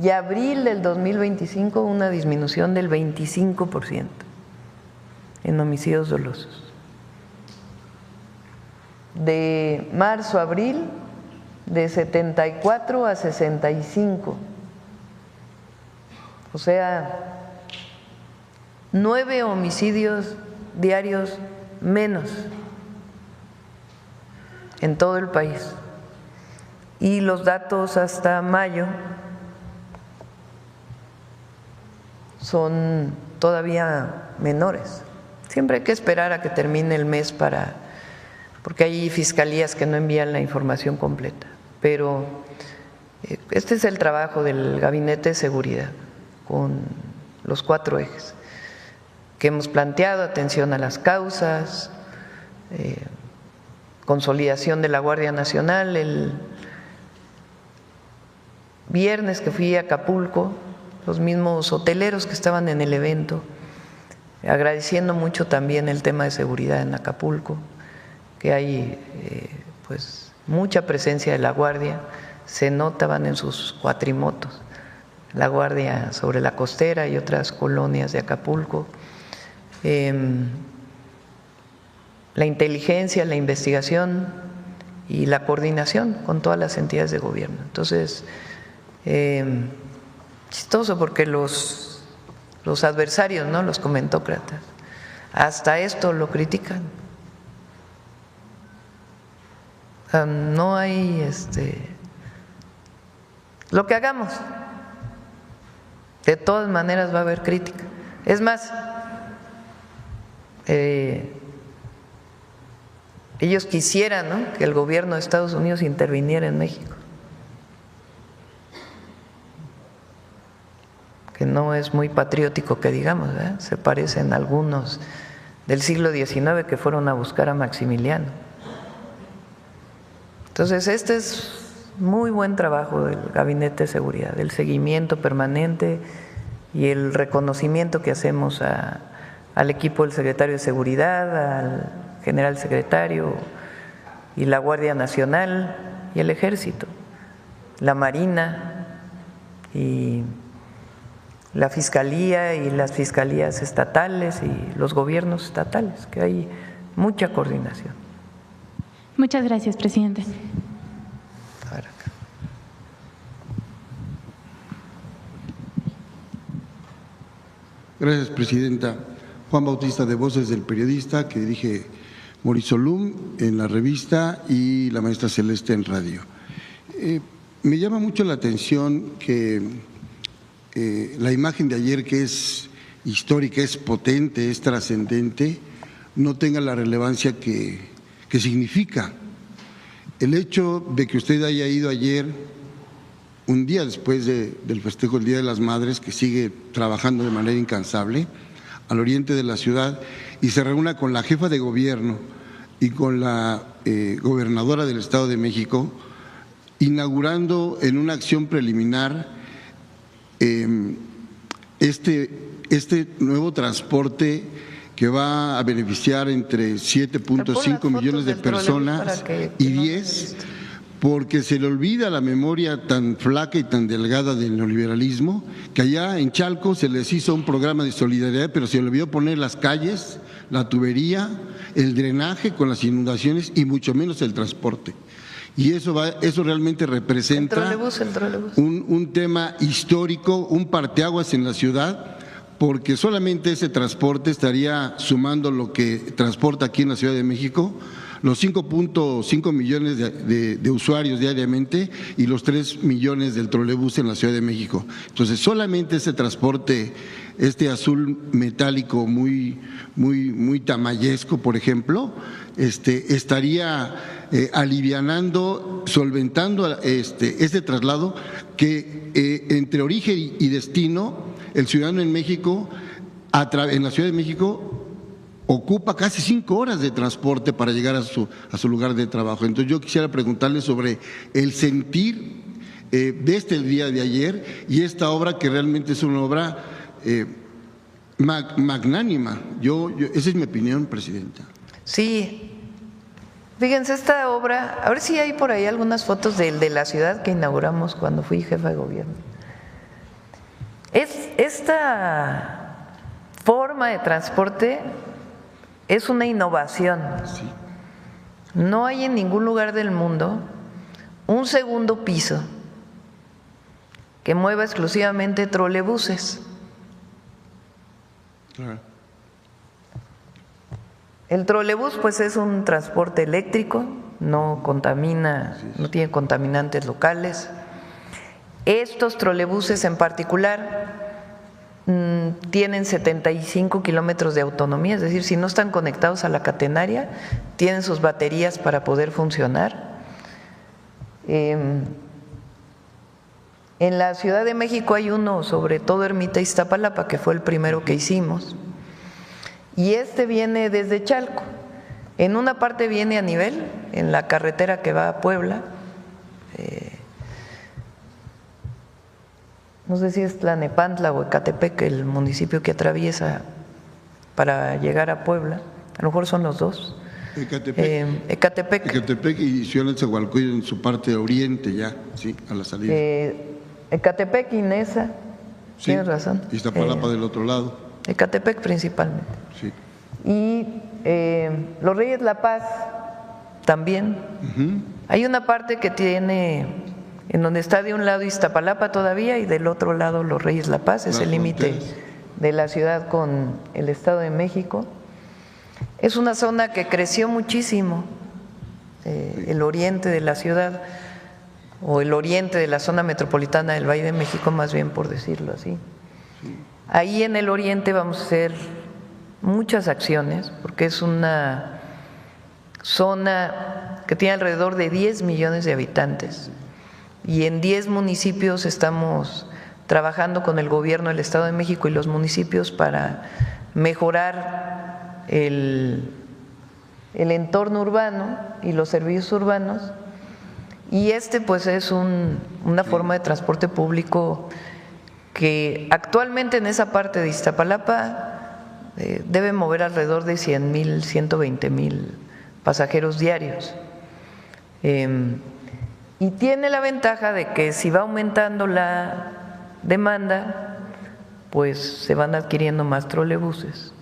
y abril del 2025, una disminución del 25% en homicidios dolosos. De marzo a abril, de 74 a 65. O sea, 9 homicidios diarios menos en todo el país. Y los datos hasta mayo son todavía menores. Siempre hay que esperar a que termine el mes porque hay fiscalías que no envían la información completa. Pero este es el trabajo del Gabinete de Seguridad con los 4 ejes que hemos planteado: atención a las causas, consolidación de la Guardia Nacional. El viernes que fui a Acapulco, los mismos hoteleros que estaban en el evento, agradeciendo mucho también el tema de seguridad en Acapulco, que hay pues mucha presencia de la Guardia, se notaban en sus cuatrimotos, la Guardia sobre la costera y otras colonias de Acapulco. La inteligencia, la investigación y la coordinación con todas las entidades de gobierno. Entonces, chistoso porque los adversarios, ¿no?, los comentócratas, hasta esto lo critican. O sea, no hay lo que hagamos, de todas maneras va a haber crítica. Es más, ellos quisieran, ¿no?, que el gobierno de Estados Unidos interviniera en México, que no es muy patriótico que digamos, ¿verdad? Se parecen algunos del siglo XIX que fueron a buscar a Maximiliano. Entonces, este es muy buen trabajo del Gabinete de Seguridad, el seguimiento permanente y el reconocimiento que hacemos al equipo del secretario de Seguridad, al general secretario y la Guardia Nacional y el Ejército, la Marina y la Fiscalía y las fiscalías estatales y los gobiernos estatales, que hay mucha coordinación. Muchas gracias, presidente. Gracias, presidenta. Juan Bautista de Voces del Periodista, que dirige Morizolum en la revista y la maestra Celeste en radio. Me llama mucho la atención que la imagen de ayer, que es histórica, es potente, es trascendente, no tenga la relevancia que significa. El hecho de que usted haya ido ayer, un día después del festejo del Día de las Madres, que sigue trabajando de manera incansable, al oriente de la ciudad y se reúna con la jefa de gobierno y con la gobernadora del Estado de México, inaugurando en una acción preliminar este nuevo transporte que va a beneficiar entre 7.5 millones de personas y 10, porque se le olvida la memoria tan flaca y tan delgada del neoliberalismo, que allá en Chalco se les hizo un programa de solidaridad, pero se le olvidó poner las calles, la tubería, el drenaje con las inundaciones y mucho menos el transporte. Y eso realmente representa un tema histórico, un parteaguas en la ciudad, porque solamente ese transporte estaría sumando lo que transporta aquí en la Ciudad de México, los 5.5 millones de usuarios diariamente y los 3 millones del trolebús en la Ciudad de México. Entonces, solamente ese transporte, este azul metálico muy tamayesco, por ejemplo, estaría alivianando, solventando este traslado que entre origen y destino, el ciudadano en México, en la Ciudad de México, ocupa casi 5 horas de transporte para llegar a su lugar de trabajo. Entonces yo quisiera preguntarle sobre el sentir desde el día de ayer y esta obra que realmente es una obra magnánima. Esa es mi opinión, Presidenta. Sí. Fíjense, esta obra, a ver si hay por ahí algunas fotos de la ciudad que inauguramos cuando fui jefa de gobierno. Esta forma de transporte es una innovación. Sí. No hay en ningún lugar del mundo un segundo piso que mueva exclusivamente trolebuses. Claro. El trolebús pues es un transporte eléctrico, no contamina, no tiene contaminantes locales. Estos trolebuses en particular tienen 75 kilómetros de autonomía, es decir, si no están conectados a la catenaria, tienen sus baterías para poder funcionar. En la Ciudad de México hay uno sobre todo Ermita Iztapalapa, que fue el primero que hicimos, y viene desde Chalco. En una parte viene a nivel, en la carretera que va a Puebla, no sé si es Tlanepantla o Ecatepec, el municipio que atraviesa para llegar a Puebla, a lo mejor son los dos. Ecatepec y Ciudad de Nezahualcóyotl en su parte oriente ya, sí, a la salida. Ecatepec y Neza, sí, tienes razón. Y Iztapalapa del otro lado. Ecatepec principalmente. Sí. Y Los Reyes La Paz también. Hay una parte que tiene, en donde está de un lado Iztapalapa todavía y del otro lado Los Reyes La Paz, es el límite de la ciudad con el Estado de México. Es una zona que creció muchísimo, el oriente de la ciudad, o el oriente de la zona metropolitana del Valle de México, más bien por decirlo así. Ahí en el oriente vamos a hacer muchas acciones, porque es una zona que tiene alrededor de 10 millones de habitantes, y en 10 municipios estamos trabajando con el gobierno del Estado de México y los municipios para mejorar el entorno urbano y los servicios urbanos, y pues es una forma de transporte público que actualmente en esa parte de Iztapalapa debe mover alrededor de 100,000, 120,000 pasajeros diarios. Y tiene la ventaja de que si va aumentando la demanda, pues se van adquiriendo más trolebuses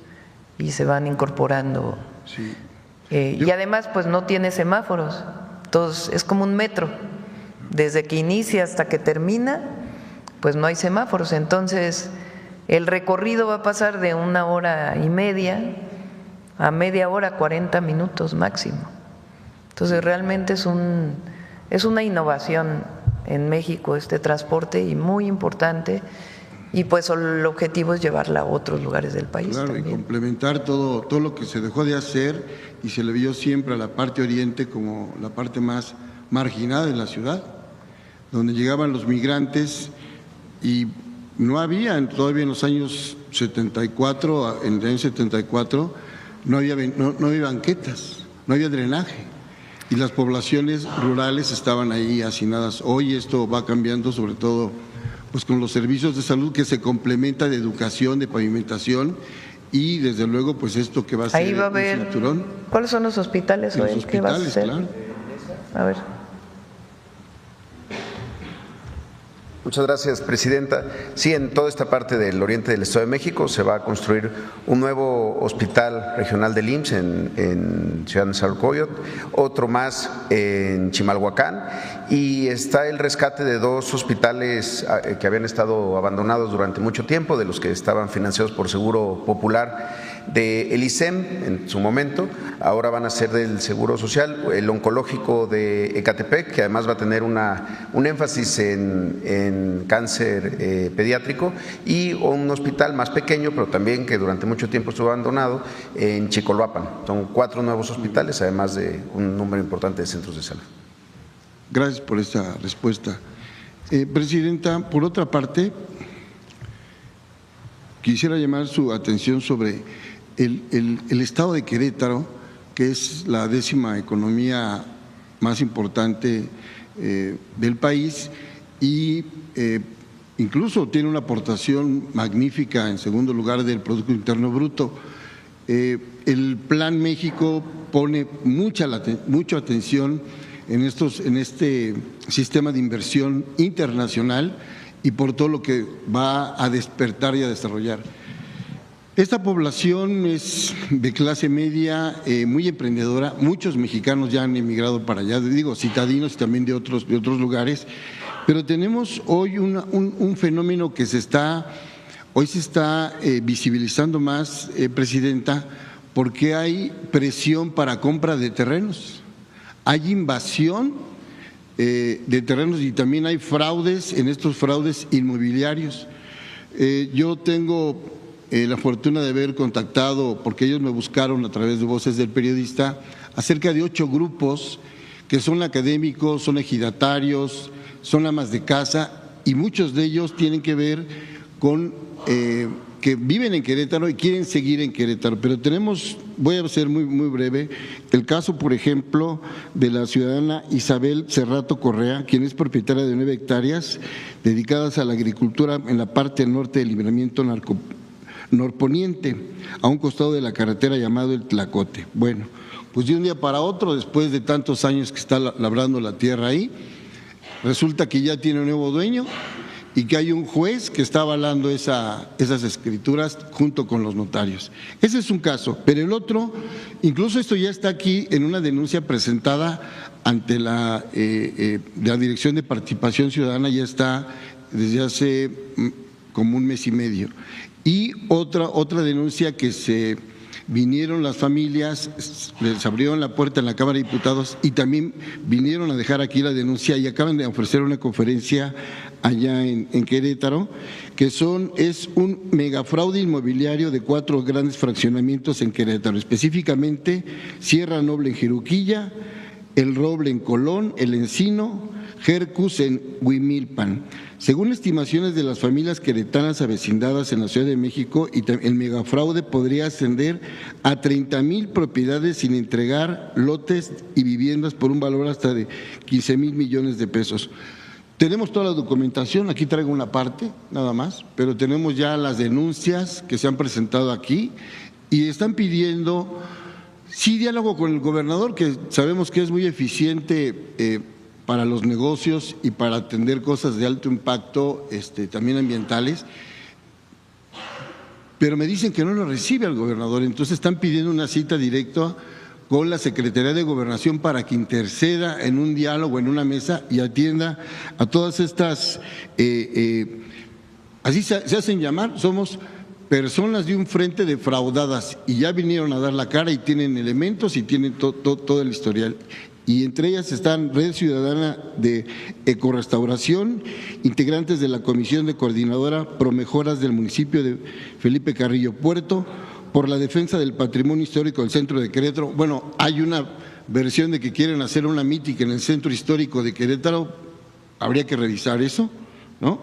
y se van incorporando. Sí. Y además pues no tiene semáforos, entonces es como un metro, desde que inicia hasta que termina, pues no hay semáforos, entonces el recorrido va a pasar de 1 hora y media a media hora, 40 minutos máximo. Entonces realmente es una innovación en México este transporte, y muy importante, y pues el objetivo es llevarla a otros lugares del país. Claro, también. Y complementar todo lo que se dejó de hacer y se le vio siempre a la parte oriente como la parte más marginada de la ciudad, donde llegaban los migrantes y no había todavía en los años 74, en el año 74, no había banquetas, no había drenaje y las poblaciones rurales estaban ahí hacinadas. Hoy esto va cambiando, sobre todo pues con los servicios de salud que se complementa de educación, de pavimentación y desde luego pues esto que va a ser ahí va a haber, cinturón. ¿Cuáles son los hospitales hoy? Los ¿Qué vas a hospitales, hacer? claro. A ver. Muchas gracias, Presidenta. Sí, en toda esta parte del oriente del Estado de México se va a construir un nuevo hospital regional del IMSS en Ciudad de Nezahualcóyotl, otro más en Chimalhuacán, y está el rescate de 2 hospitales que habían estado abandonados durante mucho tiempo, de los que estaban financiados por Seguro Popular de el ISEM en su momento, ahora van a ser del Seguro Social, el oncológico de Ecatepec, que además va a tener un énfasis en cáncer pediátrico, y un hospital más pequeño, pero también que durante mucho tiempo estuvo abandonado, en Chicolhuapan. Son 4 nuevos hospitales, además de un número importante de centros de salud. Gracias por esta respuesta. Presidenta, por otra parte, quisiera llamar su atención sobre el estado de Querétaro, que es la 10ª economía más importante del país y incluso tiene una aportación magnífica en segundo lugar del Producto Interno Bruto. El Plan México pone mucha atención en este sistema de inversión internacional y por todo lo que va a despertar y a desarrollar. Esta población es de clase media, muy emprendedora. Muchos mexicanos ya han emigrado para allá, digo, citadinos y también de otros lugares. Pero tenemos hoy un fenómeno que hoy se está visibilizando más, Presidenta, porque hay presión para compra de terrenos. Hay invasión de terrenos y también hay fraudes en estos fraudes inmobiliarios. Yo tengo la fortuna de haber contactado, porque ellos me buscaron a través de Voces del Periodista, acerca de 8 grupos que son académicos, son ejidatarios, son amas de casa y muchos de ellos tienen que ver con que viven en Querétaro y quieren seguir en Querétaro. Pero voy a ser muy breve, el caso, por ejemplo, de la ciudadana Isabel Cerrato Correa, quien es propietaria de 9 hectáreas dedicadas a la agricultura en la parte norte del libramiento norponiente, a un costado de la carretera llamado el Tlacote. Bueno, pues de un día para otro, después de tantos años que está labrando la tierra ahí, resulta que ya tiene un nuevo dueño y que hay un juez que está avalando esas escrituras junto con los notarios. Ese es un caso, pero el otro, incluso esto ya está aquí en una denuncia presentada ante la Dirección de Participación Ciudadana, ya está desde hace como un mes y medio. Y otra denuncia que se vinieron las familias, les abrieron la puerta en la Cámara de Diputados y también vinieron a dejar aquí la denuncia y acaban de ofrecer una conferencia allá en Querétaro, que es un megafraude inmobiliario de 4 grandes fraccionamientos en Querétaro, específicamente Sierra Noble en Jeruquilla, El Roble en Colón, El Encino, Jercus en Huimilpan. Según estimaciones de las familias queretanas avecindadas en la Ciudad de México, el megafraude podría ascender a 30,000 propiedades sin entregar lotes y viviendas por un valor hasta de 15,000 millones de pesos. Tenemos toda la documentación, aquí traigo una parte nada más, pero tenemos ya las denuncias que se han presentado aquí y están pidiendo, sí, diálogo con el gobernador, que sabemos que es muy eficiente para los negocios y para atender cosas de alto impacto, también ambientales, pero me dicen que no lo recibe al gobernador, entonces están pidiendo una cita directa con la Secretaría de Gobernación para que interceda en un diálogo, en una mesa y atienda a todas estas, así se hacen llamar, somos personas de un frente defraudadas y ya vinieron a dar la cara y tienen elementos y tienen todo el historial. Y entre ellas están Red Ciudadana de Ecorrestauración, integrantes de la Comisión de Coordinadora Promejoras del municipio de Felipe Carrillo Puerto, por la defensa del patrimonio histórico del centro de Querétaro. Bueno, hay una versión de que quieren hacer una mítica en el centro histórico de Querétaro, habría que revisar eso, ¿no?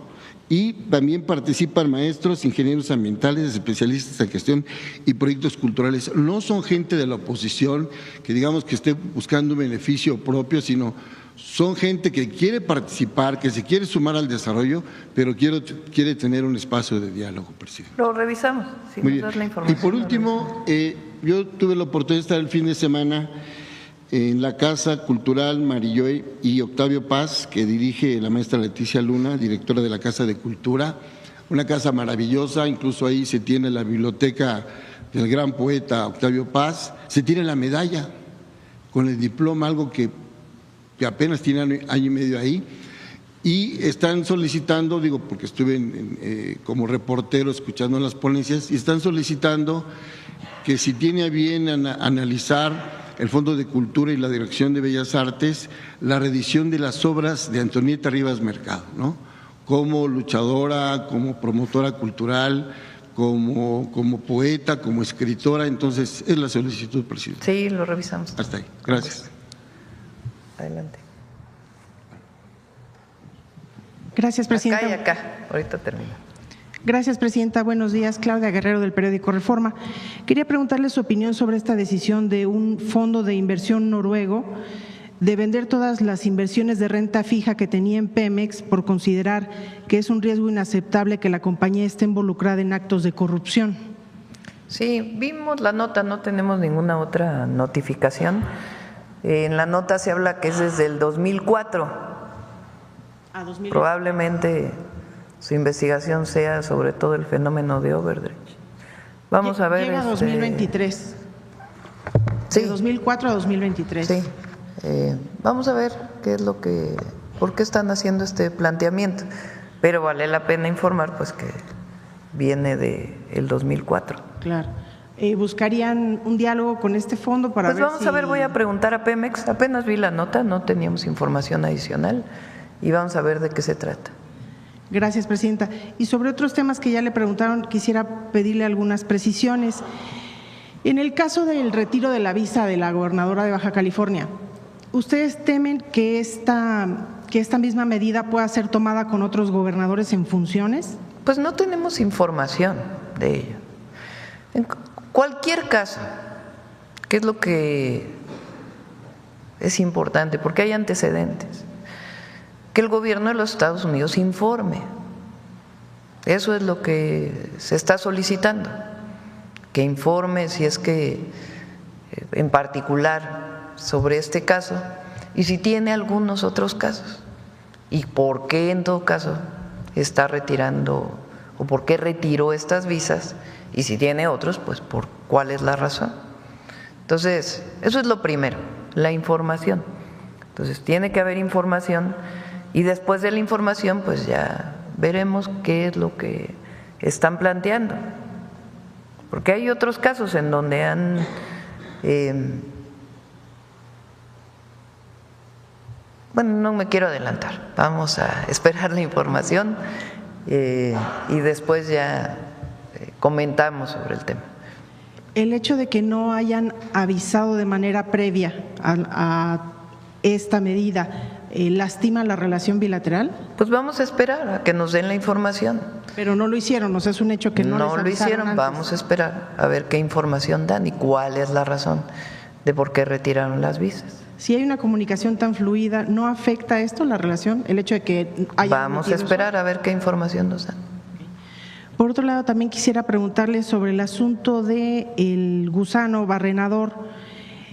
Y también participan maestros, ingenieros ambientales, especialistas en gestión y proyectos culturales. No son gente de la oposición que digamos que esté buscando un beneficio propio, sino son gente que quiere participar, que se quiere sumar al desarrollo, pero quiere tener un espacio de diálogo, presidente. Lo revisamos, si Muy nos bien. das la información. Y por último, yo tuve la oportunidad de estar el fin de semana en la Casa Cultural Marilloy y Octavio Paz, que dirige la maestra Leticia Luna, directora de la Casa de Cultura, una casa maravillosa, incluso ahí se tiene la biblioteca del gran poeta Octavio Paz, se tiene la medalla con el diploma, algo que apenas tiene año y medio ahí, y están solicitando, digo porque estuve como reportero escuchando las ponencias, y están solicitando que si tiene a bien analizar el Fondo de Cultura y la Dirección de Bellas Artes, la reedición de las obras de Antonieta Rivas Mercado, ¿no? Como luchadora, como promotora cultural, como poeta, como escritora. Entonces, es la solicitud, presidente. Sí, lo revisamos. Hasta ahí. Gracias. Adelante. Gracias, presidenta. Acá y acá. Ahorita termino. Gracias, presidenta. Buenos días. Claudia Guerrero, del periódico Reforma. Quería preguntarle su opinión sobre esta decisión de un fondo de inversión noruego de vender todas las inversiones de renta fija que tenía en Pemex por considerar que es un riesgo inaceptable que la compañía esté involucrada en actos de corrupción. Sí, vimos la nota, no tenemos ninguna otra notificación. En la nota se habla que es desde el 2004. Probablemente su investigación sea sobre todo el fenómeno de overdredge. Vamos a ver. Llega a 2023. Sí. De 2004 a 2023. Sí. Vamos a ver por qué están haciendo este planteamiento. Pero vale la pena informar pues que viene del 2004. Claro. ¿Buscarían un diálogo con este fondo para pues ver vamos a ver, voy a preguntar a Pemex. Apenas vi la nota, no teníamos información adicional y vamos a ver de qué se trata. Gracias, presidenta. Y sobre otros temas que ya le preguntaron, quisiera pedirle algunas precisiones. En el caso del retiro de la visa de la gobernadora de Baja California, ¿ustedes temen que esta misma medida pueda ser tomada con otros gobernadores en funciones? Pues no tenemos información de ello. En cualquier caso, ¿qué es lo que es importante? Porque hay antecedentes. Que el gobierno de los Estados Unidos informe. Eso es lo que se está solicitando, que informe si es que en particular sobre este caso y si tiene algunos otros casos y por qué en todo caso está retirando o por qué retiró estas visas y si tiene otros, pues por cuál es la razón. Entonces, eso es lo primero, la información. Entonces, tiene que haber información. Y después de la información, pues ya veremos qué es lo que están planteando. Porque hay otros casos en donde han bueno, no me quiero adelantar. Vamos a esperar la información y después ya comentamos sobre el tema. El hecho de que no hayan avisado de manera previa a esta medida, ¿lastima la relación bilateral? Pues vamos a esperar a que nos den la información. Pero no lo hicieron, o sea, es un hecho que no les lo hicieron, antes. Vamos a esperar a ver qué información dan y cuál es la razón de por qué retiraron las visas. Si hay una comunicación tan fluida, ¿no afecta esto la relación? El hecho de que haya… Vamos a esperar a ver qué información nos dan. Por otro lado, también quisiera preguntarle sobre el asunto del gusano barrenador.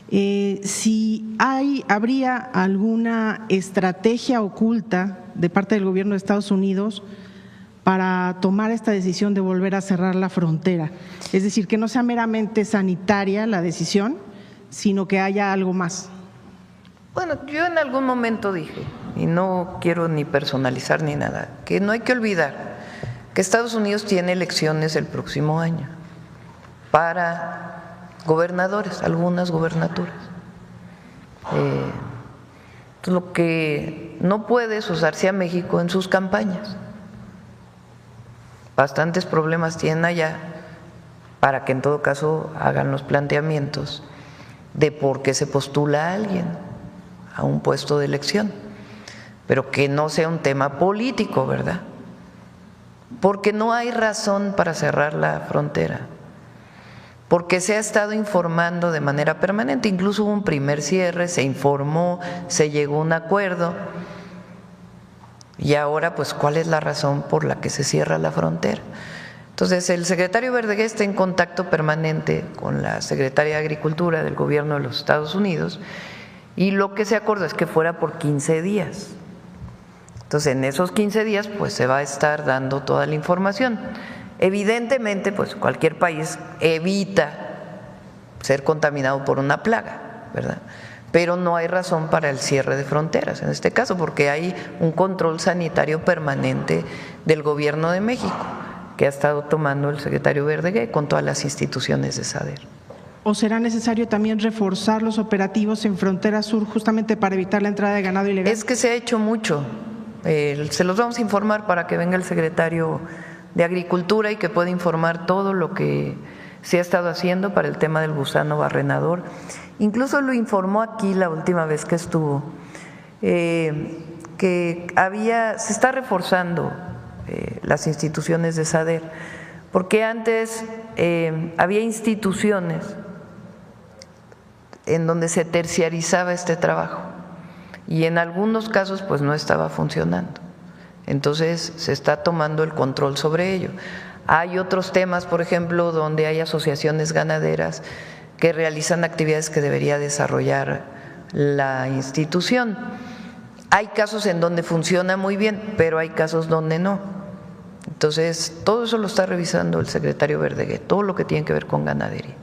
Si habría alguna estrategia oculta de parte del gobierno de Estados Unidos para tomar esta decisión de volver a cerrar la frontera. Es decir, que no sea meramente sanitaria la decisión, sino que haya algo más. Bueno, yo en algún momento dije, y no quiero ni personalizar ni nada, que no hay que olvidar que Estados Unidos tiene elecciones el próximo año para gobernadores, algunas gubernaturas. Lo que no puede es usarse a México en sus campañas. Bastantes problemas tienen allá para que en todo caso hagan los planteamientos de por qué se postula a alguien a un puesto de elección, pero que no sea un tema político, ¿verdad? porque no hay razón para cerrar la frontera, porque se ha estado informando de manera permanente, incluso hubo un primer cierre, se informó, se llegó a un acuerdo, y ahora pues ¿cuál es la razón por la que se cierra la frontera? Entonces el secretario Verdeguer está en contacto permanente con la secretaria de Agricultura del gobierno de los Estados Unidos, y lo que se acordó es que fuera por 15 días. Entonces en esos 15 días pues se va a estar dando toda la información. Evidentemente, pues cualquier país evita ser contaminado por una plaga, ¿verdad? Pero no hay razón para el cierre de fronteras en este caso, porque hay un control sanitario permanente del Gobierno de México que ha estado tomando el secretario Verdeguer con todas las instituciones de SADER. ¿O será necesario también reforzar los operativos en frontera sur justamente para evitar la entrada de ganado ilegal? Es que se ha hecho mucho. Se los vamos a informar para que venga el secretario de Agricultura y que pueda informar todo lo que se ha estado haciendo para el tema del gusano barrenador. Incluso lo informó aquí la última vez que estuvo, que se está reforzando las instituciones de SADER, porque antes había instituciones en donde se terciarizaba este trabajo y en algunos casos pues no estaba funcionando. Entonces se está tomando el control sobre ello. Hay otros temas, por ejemplo, donde hay asociaciones ganaderas que realizan actividades que debería desarrollar la institución. Hay casos en donde funciona muy bien, pero hay casos donde no. Entonces, todo eso lo está revisando el secretario Verdeguer, todo lo que tiene que ver con ganadería.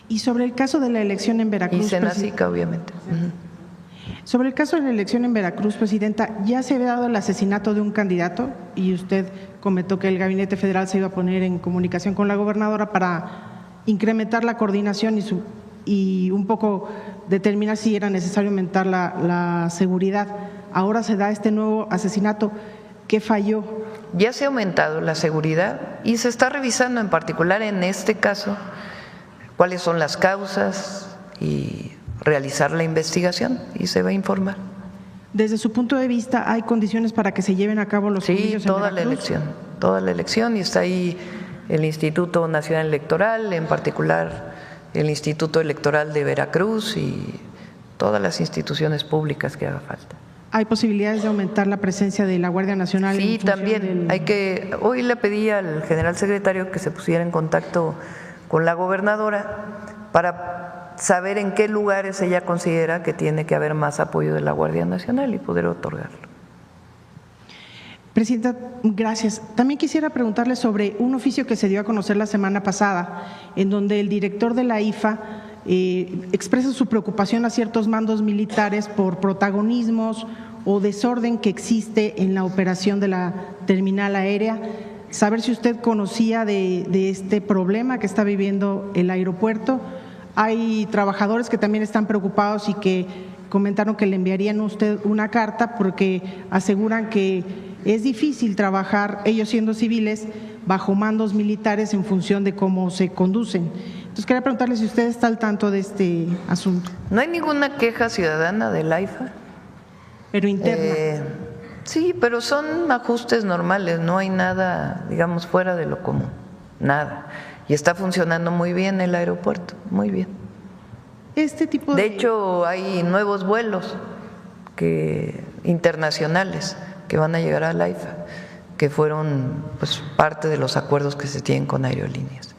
Y sobre el caso de la elección en Veracruz. Y Senacica, obviamente. Sobre el caso de la elección en Veracruz, Presidenta, ya se había dado el asesinato de un candidato y usted comentó que el Gabinete Federal se iba a poner en comunicación con la gobernadora para incrementar la coordinación y un poco determinar si era necesario aumentar la seguridad. Ahora se da este nuevo asesinato. ¿Qué falló? Ya se ha aumentado la seguridad y se está revisando en particular en este caso cuáles son las causas y realizar la investigación y se va a informar. Desde su punto de vista, ¿hay condiciones para que se lleven a cabo los comicios en Veracruz? Sí, toda la elección, y está ahí el Instituto Nacional Electoral, en particular el Instituto Electoral de Veracruz y todas las instituciones públicas que haga falta. ¿Hay posibilidades de aumentar la presencia de la Guardia Nacional? Sí, también. Hoy le pedí al general secretario que se pusiera en contacto con la gobernadora para saber en qué lugares ella considera que tiene que haber más apoyo de la Guardia Nacional y poder otorgarlo. Presidenta, gracias. También quisiera preguntarle sobre un oficio que se dio a conocer la semana pasada, en donde el director de la IFA expresa su preocupación a ciertos mandos militares por protagonismos o desorden que existe en la operación de la terminal aérea. Saber si usted conocía de este problema que está viviendo el aeropuerto. Hay trabajadores que también están preocupados y que comentaron que le enviarían a usted una carta porque aseguran que es difícil trabajar, ellos siendo civiles, bajo mandos militares en función de cómo se conducen. Entonces quería preguntarle si usted está al tanto de este asunto. ¿No hay ninguna queja ciudadana del AIFA? Pero interna. Sí, pero son ajustes normales, no hay nada, digamos, fuera de lo común, nada. Y está funcionando muy bien el aeropuerto, muy bien. Este tipo de hecho, hay nuevos vuelos internacionales que van a llegar al AIFA, que fueron pues parte de los acuerdos que se tienen con aerolíneas.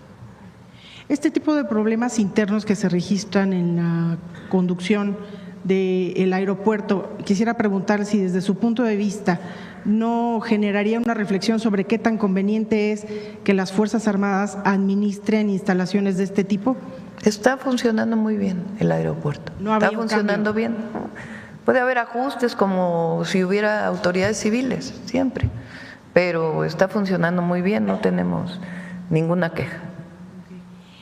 Este tipo de problemas internos que se registran en la conducción del aeropuerto, quisiera preguntar si desde su punto de vista no generaría una reflexión sobre qué tan conveniente es que las Fuerzas Armadas administren instalaciones de este tipo. Está funcionando muy bien el aeropuerto, está funcionando bien. Puede haber ajustes como si hubiera autoridades civiles, siempre, pero está funcionando muy bien, no tenemos ninguna queja.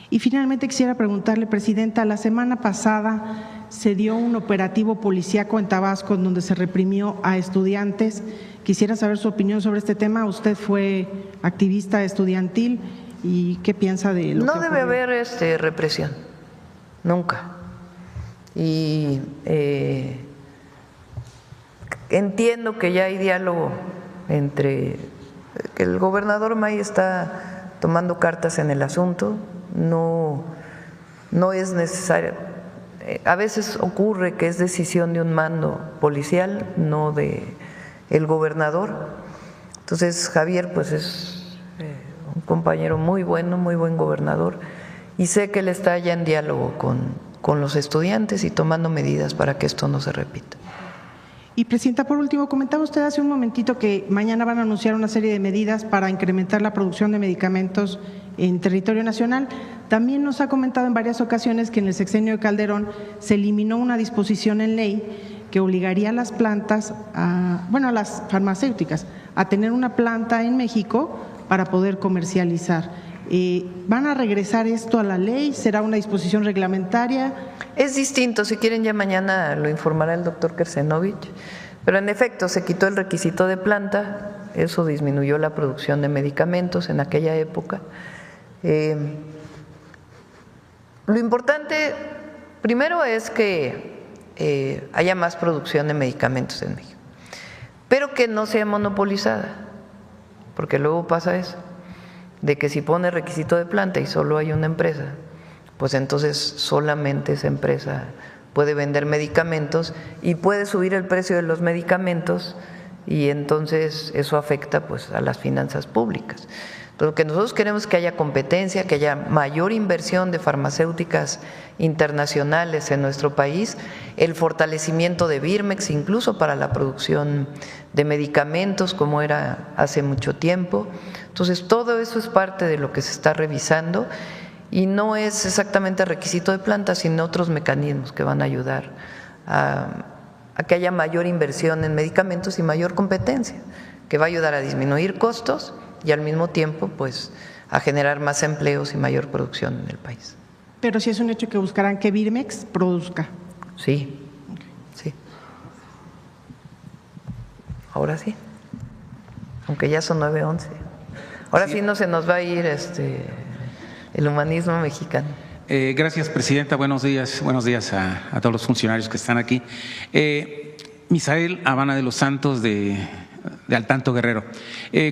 Y finalmente quisiera preguntarle, Presidenta, la semana pasada se dio un operativo policíaco en Tabasco en donde se reprimió a estudiantes. Quisiera saber su opinión sobre este tema. Usted fue activista estudiantil y ¿qué piensa de lo que ocurrió? No debe haber represión, nunca. Y entiendo que ya hay diálogo entre que el gobernador May está tomando cartas en el asunto, no es necesario. A veces ocurre que es decisión de un mando policial, no de el gobernador. Entonces Javier pues es un compañero muy bueno, muy buen gobernador, y sé que él está ya en diálogo con los estudiantes y tomando medidas para que esto no se repita. Y Presidenta, por último, comentaba usted hace un momentito que mañana van a anunciar una serie de medidas para incrementar la producción de medicamentos en territorio nacional. También nos ha comentado en varias ocasiones que en el sexenio de Calderón se eliminó una disposición en ley que obligaría a las plantas, a las farmacéuticas, a tener una planta en México para poder comercializar. ¿Van a regresar esto a la ley? ¿Será una disposición reglamentaria? Es distinto, si quieren ya mañana lo informará el doctor Kersenovich, pero en efecto se quitó el requisito de planta, eso disminuyó la producción de medicamentos en aquella época. Lo importante primero es que haya más producción de medicamentos en México, pero que no sea monopolizada, porque luego pasa eso, de que si pone requisito de planta y solo hay una empresa, pues entonces solamente esa empresa puede vender medicamentos y puede subir el precio de los medicamentos y entonces eso afecta pues a las finanzas públicas. Lo que nosotros queremos es que haya competencia, que haya mayor inversión de farmacéuticas internacionales en nuestro país, el fortalecimiento de Birmex incluso para la producción de medicamentos como era hace mucho tiempo. Entonces todo eso es parte de lo que se está revisando y no es exactamente requisito de planta, sino otros mecanismos que van a ayudar a que haya mayor inversión en medicamentos y mayor competencia, que va a ayudar a disminuir costos y al mismo tiempo pues a generar más empleos y mayor producción en el país. Pero sí es un hecho que buscarán que Birmex produzca. Sí, sí. Ahora sí, aunque ya son 9:11. Ahora sí no se nos va a ir el humanismo mexicano. Gracias, Presidenta. Buenos días a todos los funcionarios que están aquí. Misael Habana de los Santos de Altanto, Guerrero.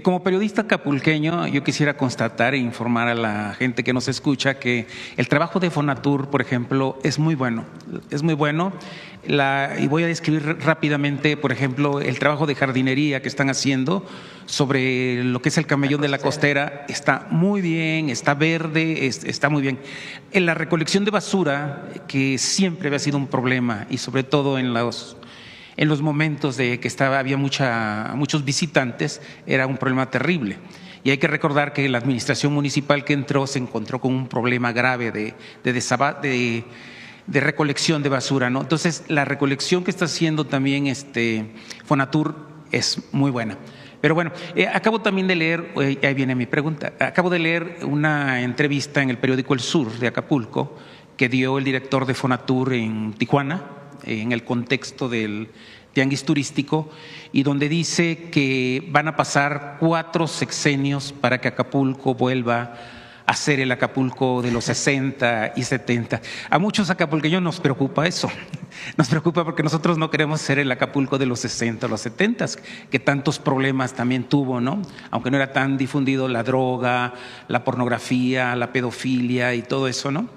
Como periodista acapulqueño, yo quisiera constatar e informar a la gente que nos escucha que el trabajo de Fonatur, por ejemplo, es muy bueno. Es muy bueno. Y voy a describir rápidamente, por ejemplo, el trabajo de jardinería que están haciendo sobre lo que es el camellón de la costera. Está muy bien, está verde, está muy bien. En la recolección de basura, que siempre había sido un problema, y sobre todo en los momentos de que había muchos visitantes, era un problema terrible. Y hay que recordar que la administración municipal que entró se encontró con un problema grave de recolección de basura, ¿no? Entonces, la recolección que está haciendo también Fonatur es muy buena. Pero bueno, acabo también de leer, ahí viene mi pregunta, acabo de leer una entrevista en el periódico El Sur de Acapulco que dio el director de Fonatur en Tijuana, en el contexto del tianguis turístico, y donde dice que van a pasar 4 sexenios para que Acapulco vuelva a ser el Acapulco de los 60 y 70. A muchos acapulqueños nos preocupa eso. Nos preocupa porque nosotros no queremos ser el Acapulco de los 60 o los 70, que tantos problemas también tuvo, ¿no? Aunque no era tan difundido la droga, la pornografía, la pedofilia y todo eso, ¿no?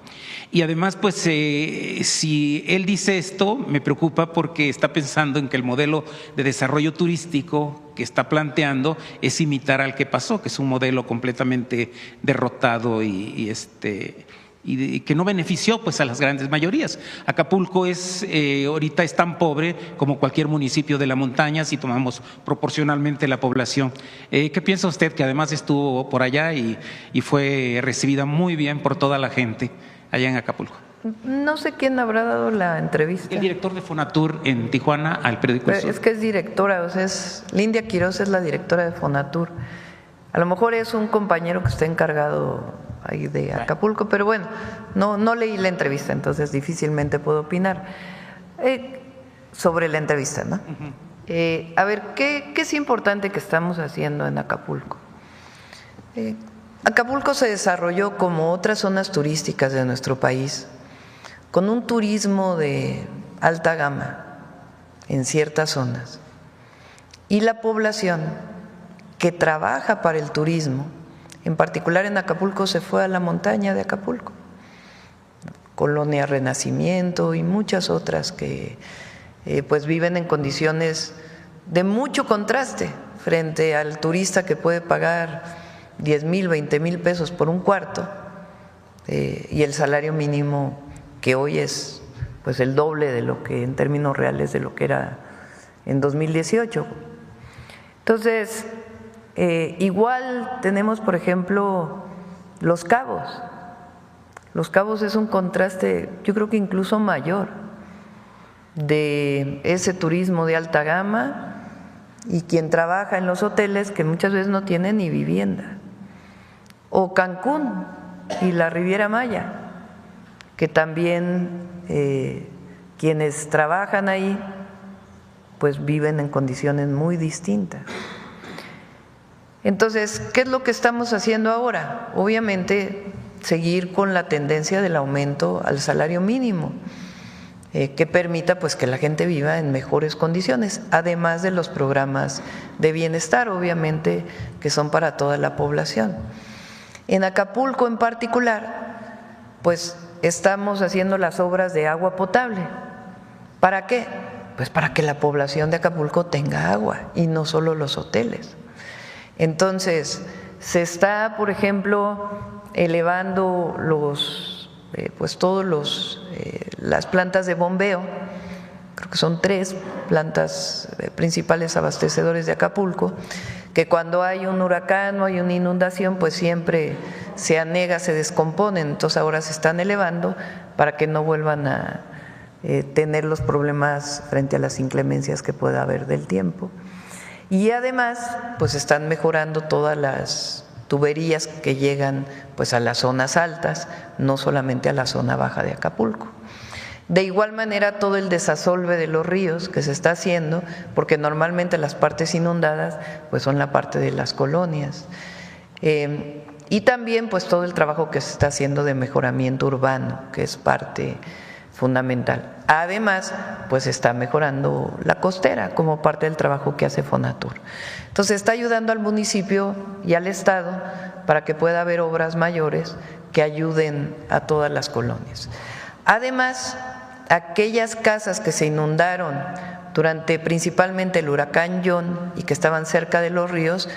Y además, pues, si él dice esto, me preocupa porque está pensando en que el modelo de desarrollo turístico que está planteando es imitar al que pasó, que es un modelo completamente derrotado y que no benefició pues a las grandes mayorías. Acapulco ahorita es tan pobre como cualquier municipio de la montaña si tomamos proporcionalmente la población. ¿Qué piensa usted, que además estuvo por allá y fue recibida muy bien por toda la gente allá en Acapulco? No sé quién habrá dado la entrevista. El director de Fonatur en Tijuana al periódico El Sur. Es que es directora, o sea, Lindia Quiroz es la directora de Fonatur. A lo mejor es un compañero que está encargado ahí de Acapulco, pero bueno, no leí la entrevista, entonces difícilmente puedo opinar sobre la entrevista, ¿no? A ver, ¿qué es importante que estamos haciendo en Acapulco? Acapulco se desarrolló como otras zonas turísticas de nuestro país, con un turismo de alta gama en ciertas zonas, y la población que trabaja para el turismo, en particular en Acapulco, se fue a la montaña de Acapulco, Colonia Renacimiento y muchas otras que pues viven en condiciones de mucho contraste frente al turista que puede pagar 10,000, 20,000 pesos por un cuarto y el salario mínimo que hoy es pues el doble de lo que en términos reales de lo que era en 2018. Entonces, igual tenemos, por ejemplo, Los Cabos. Los Cabos es un contraste, yo creo que incluso mayor, de ese turismo de alta gama y quien trabaja en los hoteles que muchas veces no tienen ni vivienda. O Cancún y la Riviera Maya, que también quienes trabajan ahí pues viven en condiciones muy distintas. Entonces, ¿qué es lo que estamos haciendo ahora? Obviamente, seguir con la tendencia del aumento al salario mínimo, que permita pues que la gente viva en mejores condiciones, además de los programas de bienestar, obviamente, que son para toda la población. En Acapulco en particular, pues estamos haciendo las obras de agua potable. ¿Para qué? Pues para que la población de Acapulco tenga agua y no solo los hoteles. Entonces, se está, por ejemplo, elevando las plantas de bombeo. Creo que son 3 plantas principales abastecedores de Acapulco, que cuando hay un huracán o hay una inundación, pues siempre se anega, se descomponen. Entonces ahora se están elevando para que no vuelvan a tener los problemas frente a las inclemencias que pueda haber del tiempo. Y además, pues están mejorando todas las tuberías que llegan pues a las zonas altas, no solamente a la zona baja de Acapulco. De igual manera, todo el desasolve de los ríos que se está haciendo, porque normalmente las partes inundadas pues son la parte de las colonias. Y también pues todo el trabajo que se está haciendo de mejoramiento urbano, que es parte fundamental. Además, pues está mejorando la costera como parte del trabajo que hace Fonatur. Entonces está ayudando al municipio y al Estado para que pueda haber obras mayores que ayuden a todas las colonias. Además, aquellas casas que se inundaron durante principalmente el huracán John y que estaban cerca de los ríos,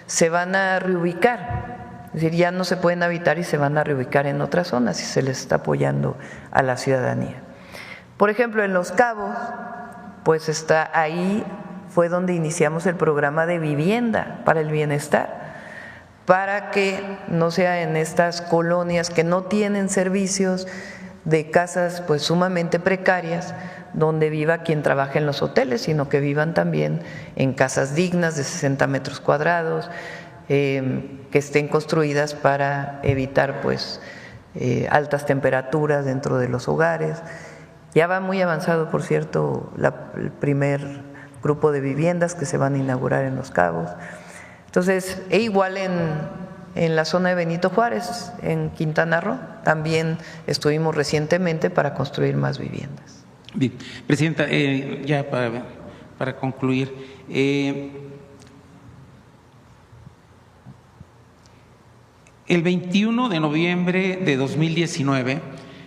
se van a reubicar. Es decir, ya no se pueden habitar y se van a reubicar en otras zonas y se les está apoyando a la ciudadanía. Por ejemplo, en Los Cabos, pues está ahí, fue donde iniciamos el programa de vivienda para el bienestar, para que no sea en estas colonias que no tienen servicios, de casas pues sumamente precarias, donde viva quien trabaja en los hoteles, sino que vivan también en casas dignas de 60 metros cuadrados, que estén construidas para evitar pues altas temperaturas dentro de los hogares. Ya va muy avanzado, por cierto, el primer grupo de viviendas que se van a inaugurar en Los Cabos. Entonces, igual en la zona de Benito Juárez, en Quintana Roo, también estuvimos recientemente para construir más viviendas. Bien, Presidenta, ya para concluir, el 21 de noviembre de 2019,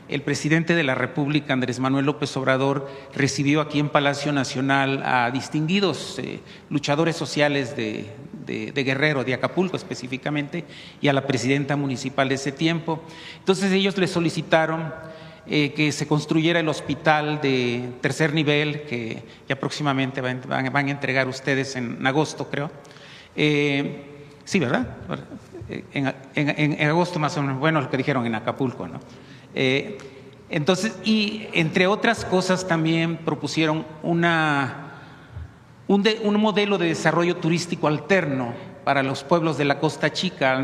el presidente de la República, Andrés Manuel López Obrador, recibió aquí en Palacio Nacional a distinguidos luchadores sociales de Guerrero, de Acapulco específicamente, y a la presidenta municipal de ese tiempo. Entonces ellos le solicitaron que se construyera el hospital de 3er nivel, que ya próximamente van a entregar ustedes en agosto, creo. Sí, ¿verdad? En agosto más o menos, bueno, lo que dijeron en Acapulco, ¿no? Entonces, y entre otras cosas también propusieron un modelo de desarrollo turístico alterno para los pueblos de la Costa Chica, al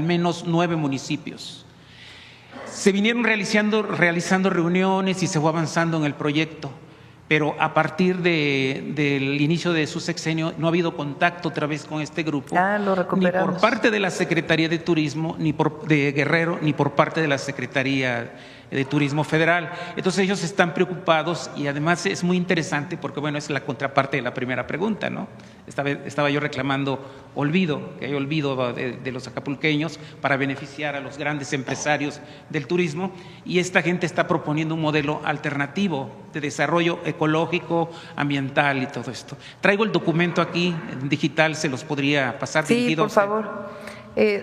menos 9 municipios. Se vinieron realizando reuniones y se fue avanzando en el proyecto, pero a partir del inicio de su sexenio no ha habido contacto otra vez con este grupo, lo recuperamos. ni por parte de la Secretaría de Turismo, ni de Guerrero, ni por parte de la Secretaría de Turismo Federal. Entonces ellos están preocupados y además es muy interesante porque, bueno, es la contraparte de la primera pregunta, ¿no? Estaba yo reclamando que hay olvido de los acapulqueños para beneficiar a los grandes empresarios del turismo, y esta gente está proponiendo un modelo alternativo de desarrollo ecológico, ambiental y todo esto. Traigo el documento aquí en digital, se los podría pasar. Sí, por favor.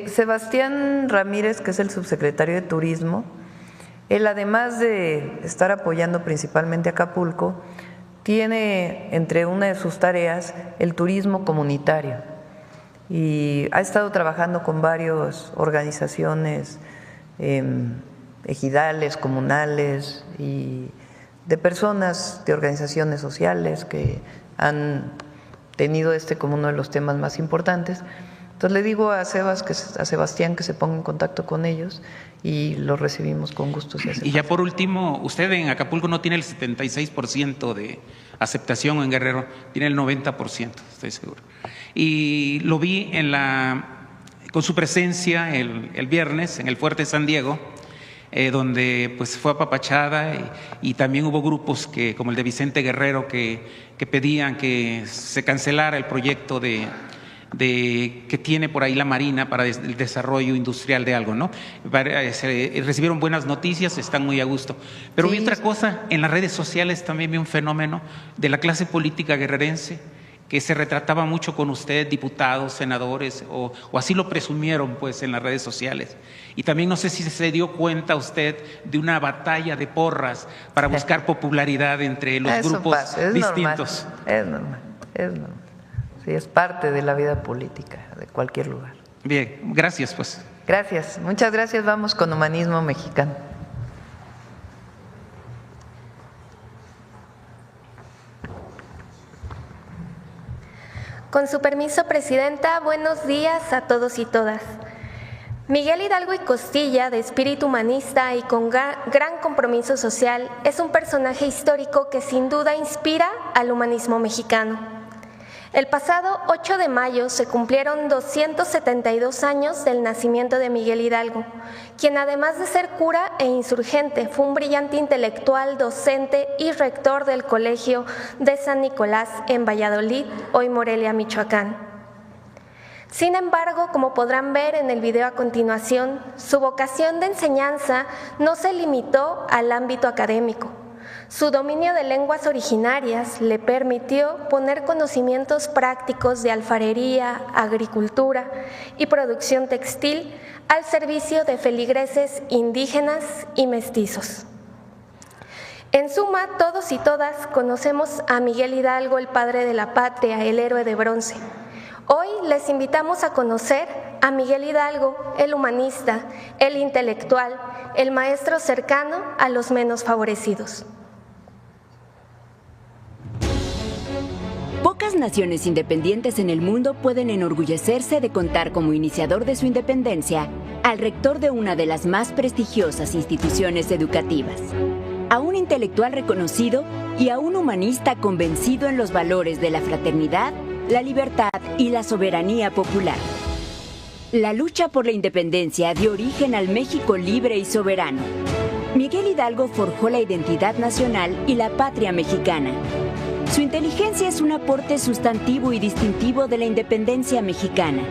Sebastián Ramírez, que es el subsecretario de Turismo, él, además de estar apoyando principalmente a Acapulco, tiene entre una de sus tareas el turismo comunitario y ha estado trabajando con varias organizaciones ejidales, comunales y de personas de organizaciones sociales que han tenido como uno de los temas más importantes. Entonces le digo a Sebastián que se ponga en contacto con ellos y los recibimos con gusto. Y ya por último, usted en Acapulco no tiene el 76% de aceptación, en Guerrero tiene el 90%, estoy seguro. Y lo vi con su presencia el viernes en el Fuerte San Diego, donde pues fue apapachada y también hubo grupos como el de Vicente Guerrero que pedían que se cancelara el proyecto que tiene por ahí la Marina para el desarrollo industrial de algo, ¿no? Recibieron buenas noticias, están muy a gusto. Pero vi otra cosa, en las redes sociales también vi un fenómeno de la clase política guerrerense que se retrataba mucho con usted, diputados, senadores, o así lo presumieron pues en las redes sociales. Y también no sé si se dio cuenta usted de una batalla de porras para buscar popularidad entre los grupos distintos. Es normal. Sí, es parte de la vida política de cualquier lugar. Bien, gracias pues. Gracias, muchas gracias. Vamos con Humanismo Mexicano. Con su permiso, Presidenta, buenos días a todos y todas. Miguel Hidalgo y Costilla, de espíritu humanista y con gran compromiso social, es un personaje histórico que sin duda inspira al humanismo mexicano. El pasado 8 de mayo se cumplieron 272 años del nacimiento de Miguel Hidalgo, quien además de ser cura e insurgente, fue un brillante intelectual, docente y rector del Colegio de San Nicolás en Valladolid, hoy Morelia, Michoacán. Sin embargo, como podrán ver en el video a continuación, su vocación de enseñanza no se limitó al ámbito académico. Su dominio de lenguas originarias le permitió poner conocimientos prácticos de alfarería, agricultura y producción textil al servicio de feligreses indígenas y mestizos. En suma, todos y todas conocemos a Miguel Hidalgo, el padre de la patria, el héroe de bronce. Hoy les invitamos a conocer a Miguel Hidalgo, el humanista, el intelectual, el maestro cercano a los menos favorecidos. Pocas naciones independientes en el mundo pueden enorgullecerse de contar como iniciador de su independencia al rector de una de las más prestigiosas instituciones educativas, a un intelectual reconocido y a un humanista convencido en los valores de la fraternidad, la libertad y la soberanía popular. La lucha por la independencia dio origen al México libre y soberano. Miguel Hidalgo forjó la identidad nacional y la patria mexicana. Su inteligencia es un aporte sustantivo y distintivo de la independencia mexicana.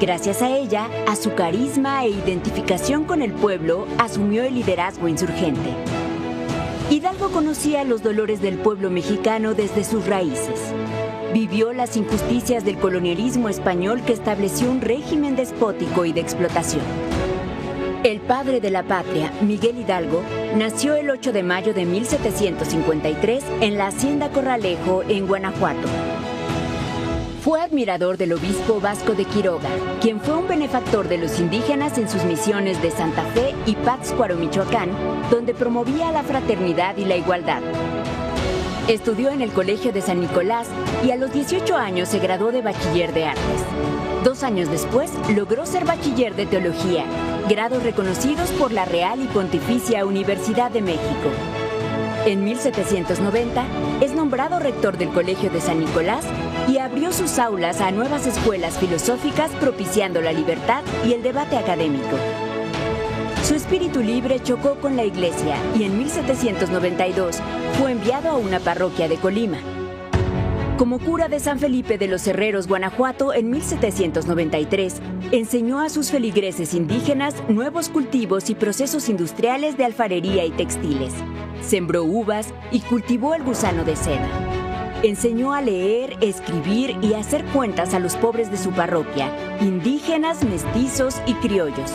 Gracias a ella, a su carisma e identificación con el pueblo, asumió el liderazgo insurgente. Hidalgo conocía los dolores del pueblo mexicano desde sus raíces. Vivió las injusticias del colonialismo español que estableció un régimen despótico y de explotación. El padre de la patria, Miguel Hidalgo, nació el 8 de mayo de 1753 en la Hacienda Corralejo, en Guanajuato. Fue admirador del obispo Vasco de Quiroga, quien fue un benefactor de los indígenas en sus misiones de Santa Fe y Pátzcuaro, Michoacán, donde promovía la fraternidad y la igualdad. Estudió en el Colegio de San Nicolás y a los 18 años se graduó de bachiller de artes. 2 años después logró ser bachiller de teología, grados reconocidos por la Real y Pontificia Universidad de México. En 1790 es nombrado rector del Colegio de San Nicolás y abrió sus aulas a nuevas escuelas filosóficas, propiciando la libertad y el debate académico. Su espíritu libre chocó con la Iglesia y en 1792 fue enviado a una parroquia de Colima. Como cura de San Felipe de los Herreros, Guanajuato, en 1793, enseñó a sus feligreses indígenas nuevos cultivos y procesos industriales de alfarería y textiles. Sembró uvas y cultivó el gusano de seda. Enseñó a leer, escribir y hacer cuentas a los pobres de su parroquia, indígenas, mestizos y criollos.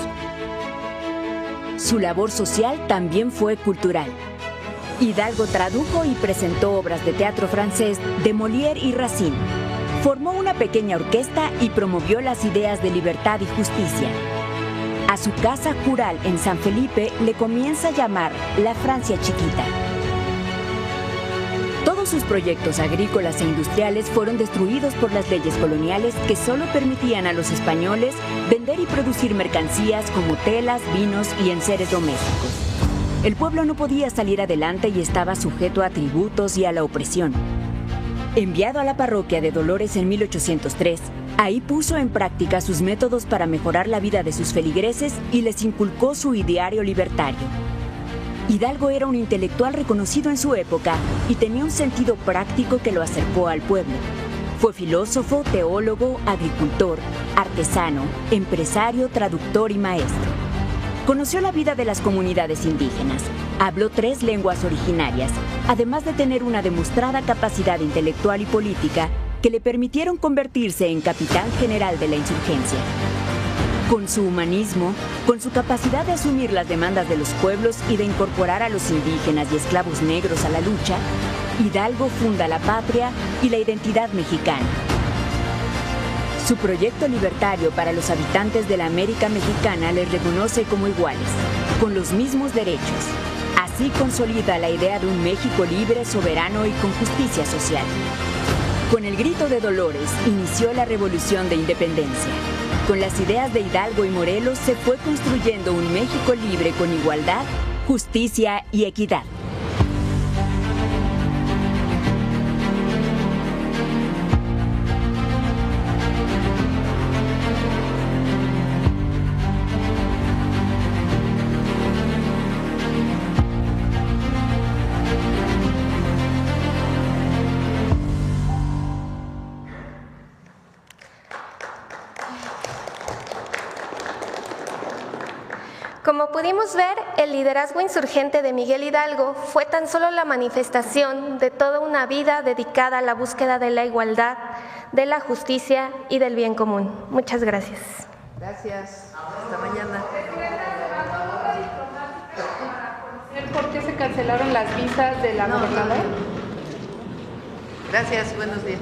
Su labor social también fue cultural. Hidalgo tradujo y presentó obras de teatro francés de Molière y Racine. Formó una pequeña orquesta y promovió las ideas de libertad y justicia. A su casa cural en San Felipe le comienza a llamar la Francia Chiquita. Todos sus proyectos agrícolas e industriales fueron destruidos por las leyes coloniales que solo permitían a los españoles vender y producir mercancías como telas, vinos y enseres domésticos. El pueblo no podía salir adelante y estaba sujeto a tributos y a la opresión. Enviado a la parroquia de Dolores en 1803, ahí puso en práctica sus métodos para mejorar la vida de sus feligreses y les inculcó su ideario libertario. Hidalgo era un intelectual reconocido en su época y tenía un sentido práctico que lo acercó al pueblo. Fue filósofo, teólogo, agricultor, artesano, empresario, traductor y maestro. Conoció la vida de las comunidades indígenas, habló 3 lenguas originarias, además de tener una demostrada capacidad intelectual y política que le permitieron convertirse en capitán general de la insurgencia. Con su humanismo, con su capacidad de asumir las demandas de los pueblos y de incorporar a los indígenas y esclavos negros a la lucha, Hidalgo funda la patria y la identidad mexicana. Su proyecto libertario para los habitantes de la América mexicana les reconoce como iguales, con los mismos derechos. Así consolida la idea de un México libre, soberano y con justicia social. Con el grito de Dolores inició la Revolución de Independencia. Con las ideas de Hidalgo y Morelos se fue construyendo un México libre con igualdad, justicia y equidad. Como pudimos ver, el liderazgo insurgente de Miguel Hidalgo fue tan solo la manifestación de toda una vida dedicada a la búsqueda de la igualdad, de la justicia y del bien común. Muchas gracias. Gracias. Hasta mañana. ¿Por qué se cancelaron las visas de la gobernadora? Gracias, buenos días.